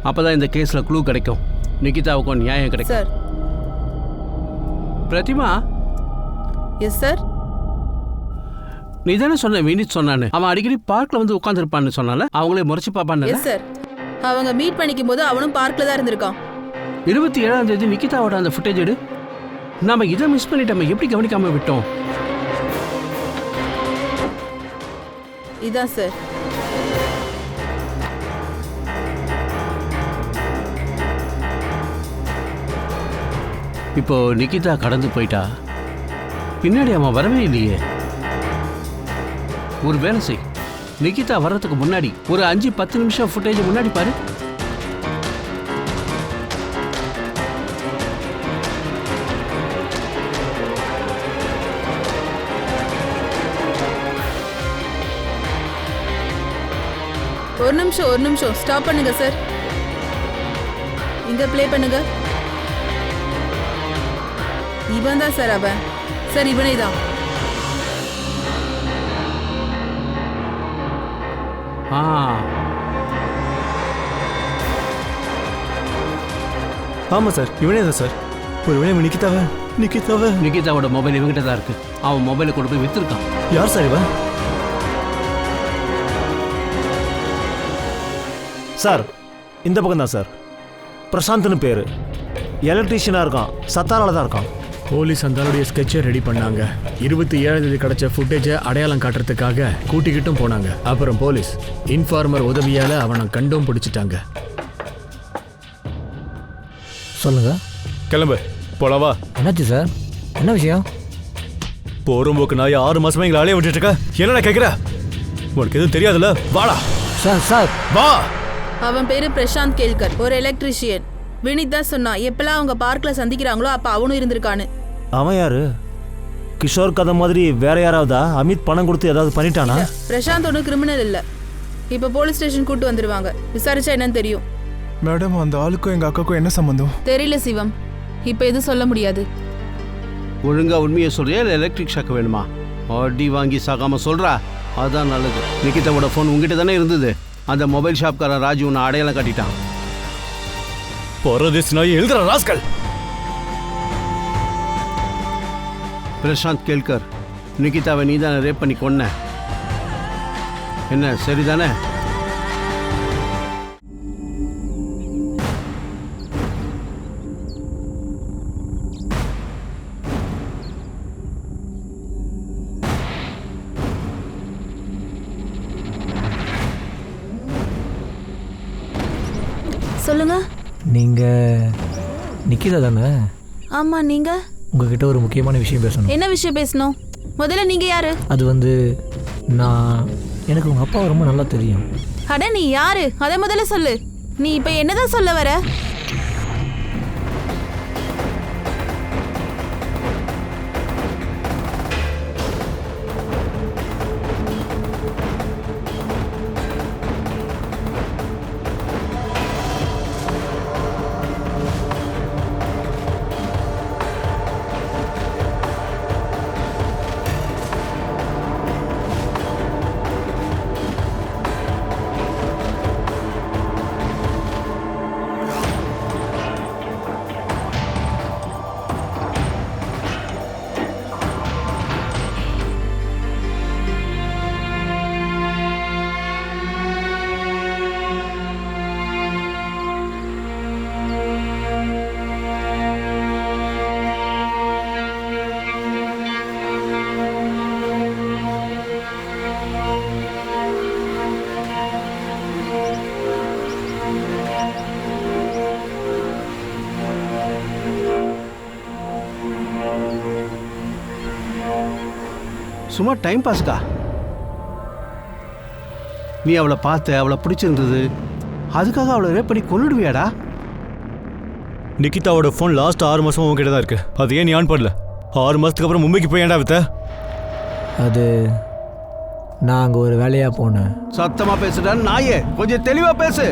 அப்பதான் இந்த கேஸ்ல க்ளூ கிடைக்கும், நிகிதாவுக்கும் நியாயம் கிடைக்கும். சார். பிரதிமா. Yes sir. நீ தானே சொன்ன வினித் சொன்னான்னு. அவன் அடிக்கடி பார்க்ல வந்து உட்காந்துருப்பான்னு சொன்னால அவங்களே முறைச்சு பார்ப்பான்னு. எஸ் சார், அவங்க மீட் பண்ணிக்கும் போது அவனும் பார்க்ல தான் இருந்திருக்கான். 27ஆம் தேதி நிகிதாவோட அந்த ஃபுட்டேஜ் எடு. நாம இதை மிஸ் பண்ணிட்டோம், எப்படி கவனிக்காம விட்டோம்? இதான் சார். இப்போ நிகிதா கடந்து போயிட்டா, பின்னாடி அவன் வரவே இல்லையே. ஒரு வேலை செய், நிகிதா வர்றதுக்கு முன்னாடி ஒரு 5-10 நிமிஷம் ஃபுட்டேஜ் முன்னாடி பாரு. ஒரு நிமிஷம் ஸ்டாப் பண்ணுங்க சார். இங்க ப்ளே பண்ணுங்க. இவன் தான் சார் அவன். சார் இவனே தான். ஆமாம் சார், இவனே தான் சார். ஒரு வேளை நிகிதாவோட மொபைல் இவங்கிட்ட தான் இருக்கு. அவன் மொபைலை கொண்டு போய் வித்துருக்கான். யார் சார் இவன்? சார் இந்த பக்கம் தான் சார். பிரசாந்த்னு பேர். எலக்ட்ரீஷியனாக இருக்கான், சத்தாரால தான் இருக்கான். போலீஸ் அந்த ஆளுடைய ஸ்கெட்சை ரெடி பண்ணாங்க. 27ஆம் தேதி கிடைச்ச ஃபுட்டேஜை அடையாளம் காட்டுறதுக்காக கூட்டிக்கிட்டும் போனாங்க. அப்புறம் போலீஸ் இன்ஃபார்மர் உதவியால அவனை கண்டும் பிடிச்சிட்டாங்க. சொல்லுங்க. கிளம்பு, போலவா. என்னாச்சு சார், என்ன விஷயம்? போறம்போக்கு நாய் 6 மாசமா எங்களை அலைய விட்டுட்டு இருக்க. என்னடா கேட்குற? உனக்கு எதுவும் தெரியாதுல்ல? வாடா. சார் வா. அவன் பேரு பிரசாந்த் கேல்கர், ஒரு எலக்ட்ரிஷியன். வினித் தான் சொன்னான், எப்பெல்லாம் அவங்க பார்க்ல சந்திக்கிறாங்களோ அப்ப அவனும் இருந்திருக்கான்னு. அவன் யாரு? கிஷோர் கதை மாதிரி வேற யாராவதா? அமித் பணம் கொடுத்து ஏதாவது பண்ணிட்டானா? பிரசாந்த் ஒன்றும் கிரிமினல் இல்ல. இப்ப போலீஸ் ஸ்டேஷன் கூட்டு வந்துருவாங்க, விசாரிச்சா என்னன்னு தெரியும். மேடம், அந்த ஆளுக்கும் எங்க அக்காவுக்கும் என்ன சம்பந்தம்? தெரியல சிவம், இப்ப எதுவும் சொல்ல முடியாது. ஒழுங்கா உண்மையை சொல்றியா இல்லை எலக்ட்ரிக் ஷாக் வேணுமா? அடி வாங்கி சாகாம சொல்றா, அதான் நல்லது. நிகிதாவோட ஃபோன் உங்ககிட்ட தானே இருந்தது. அந்த மொபைல் ஷாப்காரன் ராஜு உன்னை அடையாளம் காட்டிட்டான். எழுதுற ராஸ்கல். பிரசாந்த் கேல்கர், நிகிதாவை நீ தானே ரேப் பண்ணி கொன்ன. என்ன சரிதானே? சொல்லுங்க. நீங்க நிக்கிதா தானே? ஆமா, நீங்க? உங்ககிட்ட ஒரு முக்கியமான விஷயம் பேசணும். என்ன விஷயம் பேசணும்? முதல்ல நீங்க யாரு? அது வந்து எனக்கு உங்கள் அப்பாவை ரொம்ப நல்லா தெரியும். அட நீ யாரு அதை முதல்ல சொல்லு. நீ இப்ப என்னதான் சொல்ல வர? சும்மா டைம் பாஸ்க்கா? நீ அவளை பார்த்த, அவளை பிடிச்சிருந்தது, அதுக்காக அவளை ரேப் பண்ணி கொன்னுடுவியாடா? நிக்கிதாவோட ஃபோன் லாஸ்ட் 6 மாசமா உங்ககிட்ட தான் இருக்கு. அது ஏன் நீ ஆன் பண்ணல? 6 மாசத்துக்கு அப்புறம் மும்பைக்கு போய் ஏன்டா வித்த? அது நான் அங்கே ஒரு வேலையாக போனேன். சத்தமா பேசுடா நாயே, கொஞ்சம் தெளிவா பேசு.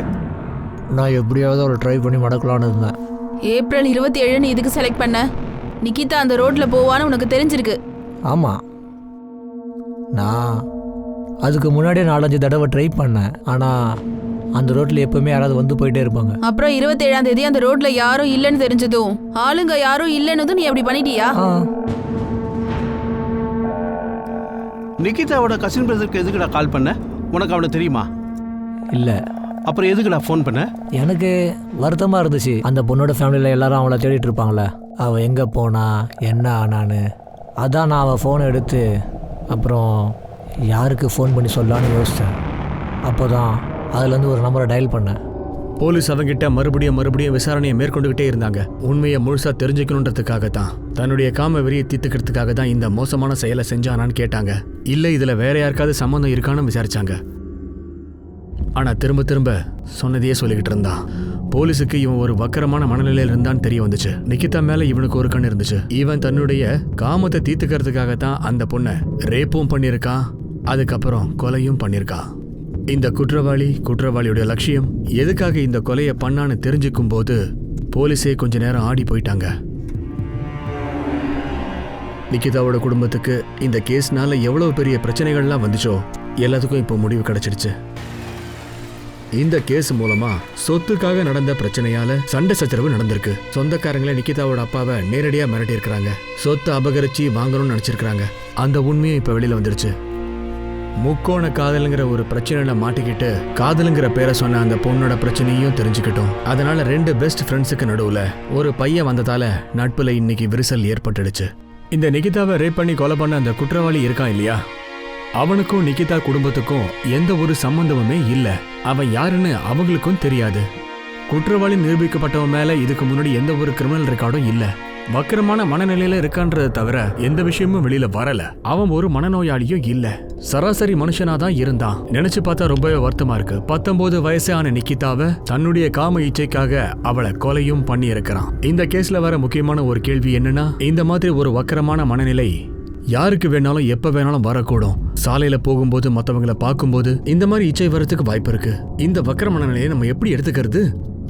நான் எப்படியாவது அவளை ட்ரை பண்ணி மடக்கலான்னு இருந்தேன். ஏப்ரல் 27 நீ இதுக்கு செலக்ட் பண்ண? நிக்கிதா அந்த ரோட்ல போவான்னு உனக்கு தெரிஞ்சிருக்கு. ஆமாம், நான் அதுக்கு முன்னாடியே 4-5 தடவை ட்ரை பண்ணேன். ஆனால் அந்த ரோட்டில் எப்பவுமே யாராவது வந்து போயிட்டே இருப்பாங்க. அப்புறம் 27ஆம் தேதி அந்த ரோட்ல யாரும் இல்லைன்னு தெரிஞ்சதும், ஆளுங்க யாரும் இல்லைன்னு நீ அப்படி பண்ணிட்டியா? நிக்கிதாவோட கசின் பிரதருக்கு எதுக்குடா கால் பண்ண? உனக்கு அவனை தெரியுமா? இல்லை. அப்புறம் எதுக்குடா ஃபோன் பண்ண? எனக்கு வருத்தமாக இருந்துச்சு. அந்த பொண்ணோட ஃபேமிலியில் எல்லாரும் அவளை தேடிட்டு இருப்பாங்களே, அவள் எங்கே போனா என்ன ஆனான்னு. அதான் நான் அவள் ஃபோனை எடுத்து அப்புறம் யாருக்கு ஃபோன் பண்ணி சொல்லலான்னு யோசித்தேன். அப்போ தான் அதுலேருந்து ஒரு நம்பரை டயல் பண்ணேன். போலீஸ் அவங்கிட்ட மறுபடியும் விசாரணையை மேற்கொண்டுகிட்டே இருந்தாங்க. உண்மையை முழுசா தெரிஞ்சுக்கணுன்றதுக்காக தான், தன்னுடைய காம வெறியை தீர்த்துக்கிறதுக்காக தான் இந்த மோசமான செயலை செஞ்சானான்னு கேட்டாங்க. இல்லை இதில் வேற யாருக்காவது சம்மந்தம் இருக்கான்னு விசாரிச்சாங்க. ஆனால் திரும்ப சொன்னதையே சொல்லிக்கிட்டு இருந்தான். போலீஸுக்கு இவன் ஒரு வக்கரமான மனநிலையில் இருந்தான்னு தெரிய வந்துச்சு. நிக்கிதா மேல இவனுக்கு ஒரு கண் இருந்துச்சு. இவன் தன்னுடைய காமத்தை தீர்த்துக்கிறதுக்காக தான் அந்த பொண்ணை ரேப்பும் பண்ணியிருக்கான், அதுக்கப்புறம் கொலையும் பண்ணியிருக்கான். இந்த குற்றவாளியோட லட்சியம் எதுக்காக இந்த கொலையை பண்ணான்னு தெரிஞ்சுக்கும் போது போலீஸே கொஞ்ச நேரம் ஆடி போயிட்டாங்க. நிக்கிதாவோட குடும்பத்துக்கு இந்த கேஸ்னால எவ்வளவு பெரிய பிரச்சனைகள்லாம் வந்துச்சோ எல்லாத்துக்கும் இப்போ முடிவு கிடைச்சிடுச்சு. இந்த கேஸ் மூலமா சொத்துக்காக நடந்த பிரச்சனையால சண்டை சச்சரவு நடந்திருக்கு. சொந்தக்காரங்களே நிக்கிதாவோட அப்பாவை நேரடியா மிரட்டி இருக்கிறாங்க. சொத்தை அபகரிச்சு வாங்கணும்னு நினைச்சிருக்காங்க. அந்த உண்மையும் இப்ப வெளியில வந்துருச்சு. முக்கோண காதலுங்கிற ஒரு பிரச்சனையில மாட்டிக்கிட்டு காதலுங்கிற பேரை சொன்ன அந்த பொண்ணோட பிரச்சனையும் தெரிஞ்சுக்கிட்டோம். அதனால 2 பெஸ்ட் ஃப்ரெண்ட்ஸுக்கு நடுவுல ஒரு பையன் வந்ததால நட்புல இன்னைக்கு விரிசல் ஏற்பட்டுடுச்சு. இந்த நிகிதாவை ரேப் பண்ணி கொலை பண்ண அந்த குற்றவாளி இருக்கான் இல்லையா, அவனுக்கும் நிகிதா குடும்பத்துக்கும் எந்த ஒரு சம்பந்தமுமே இல்ல. அவன் யாருன்னு அவங்களுக்கும் தெரியாது. குற்றவாளி நிரூபிக்கப்பட்டவன் மேல இதுக்கு முன்னாடி எந்த ஒரு கிரிமினல் ரெக்கார்டும் இல்ல. வக்கரமான மனநிலையில இருக்கான்றதை தவிர எந்த விஷயமும் வெளியில வரல. அவன் ஒரு மனநோயாளியும் இல்ல, சராசரி மனுஷனாதான் இருந்தான். நினைச்சு பார்த்தா ரொம்பவே வருத்தமா இருக்கு. 19 வயசான நிக்கிதாவை தன்னுடைய காம இச்சைக்காக அவளை கொலையும் பண்ணி இருக்கிறான். இந்த கேஸ்ல வர முக்கியமான ஒரு கேள்வி என்னன்னா, இந்த மாதிரி ஒரு வக்கரமான மனநிலை யாருக்கு வேணாலும் எப்ப வேணாலும் வரக்கூடும். சாலையில போகும்போது மத்தவங்களை பார்க்கும்போது இந்த மாதிரி இச்சை வரதுக்கு வாய்ப்பு இருக்கு. இந்த வக்கர மனநிலையை நம்ம எப்படி எடுத்துக்கிறது?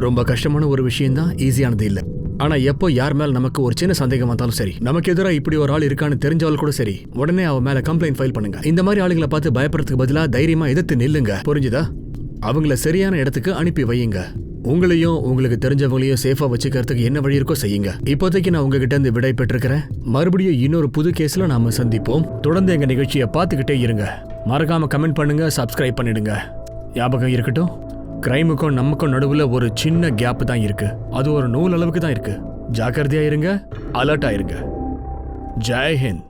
ரொம்ப கஷ்டமான ஒரு விஷயம் தான், ஈஸியானது இல்ல. ஆனா எப்போ யார் மேல நமக்கு ஒரு சின்ன சந்தேகம் வந்தாலும் சரி, நமக்கு எதிராக இப்படி ஒரு ஆள் இருக்கான்னு தெரிஞ்சாலும் கூட சரி, உடனே அவ மேல கம்ப்ளைண்ட் ஃபைல் பண்ணுங்க. இந்த மாதிரி ஆளுங்களை பார்த்து பயப்படுறதுக்கு பதிலா தைரியமா எதிர்த்து நில்லுங்க. புரிஞ்சுதா? அவங்கள சரியான இடத்துக்கு அனுப்பி வையுங்க. உங்களையும் உங்களுக்கு தெரிஞ்சவங்களையும் சேஃபா வச்சுக்கிறதுக்கு என்ன வழி இருக்கோ செய்யுங்க. இப்போதைக்கு நான் உங்ககிட்ட இருந்து விடை பெற்றிருக்கிறேன். மறுபடியும் இன்னொரு புது கேஸ்ல நாம சந்திப்போம். தொடர்ந்து எங்க நிகழ்ச்சியை பார்த்துக்கிட்டே இருங்க. மறக்காம கமெண்ட் பண்ணுங்க, சப்ஸ்கிரைப் பண்ணிடுங்க. ஞாபகம் இருக்கட்டும், கிரைமுக்கும் நமக்கும் நடுவுல ஒரு சின்ன கேப் தான் இருக்கு. அது ஒரு நூல் அளவுக்கு தான் இருக்கு. ஜாக்கிரதையா இருங்க, அலர்ட்டா இருங்க. ஜெய் ஹிந்த்.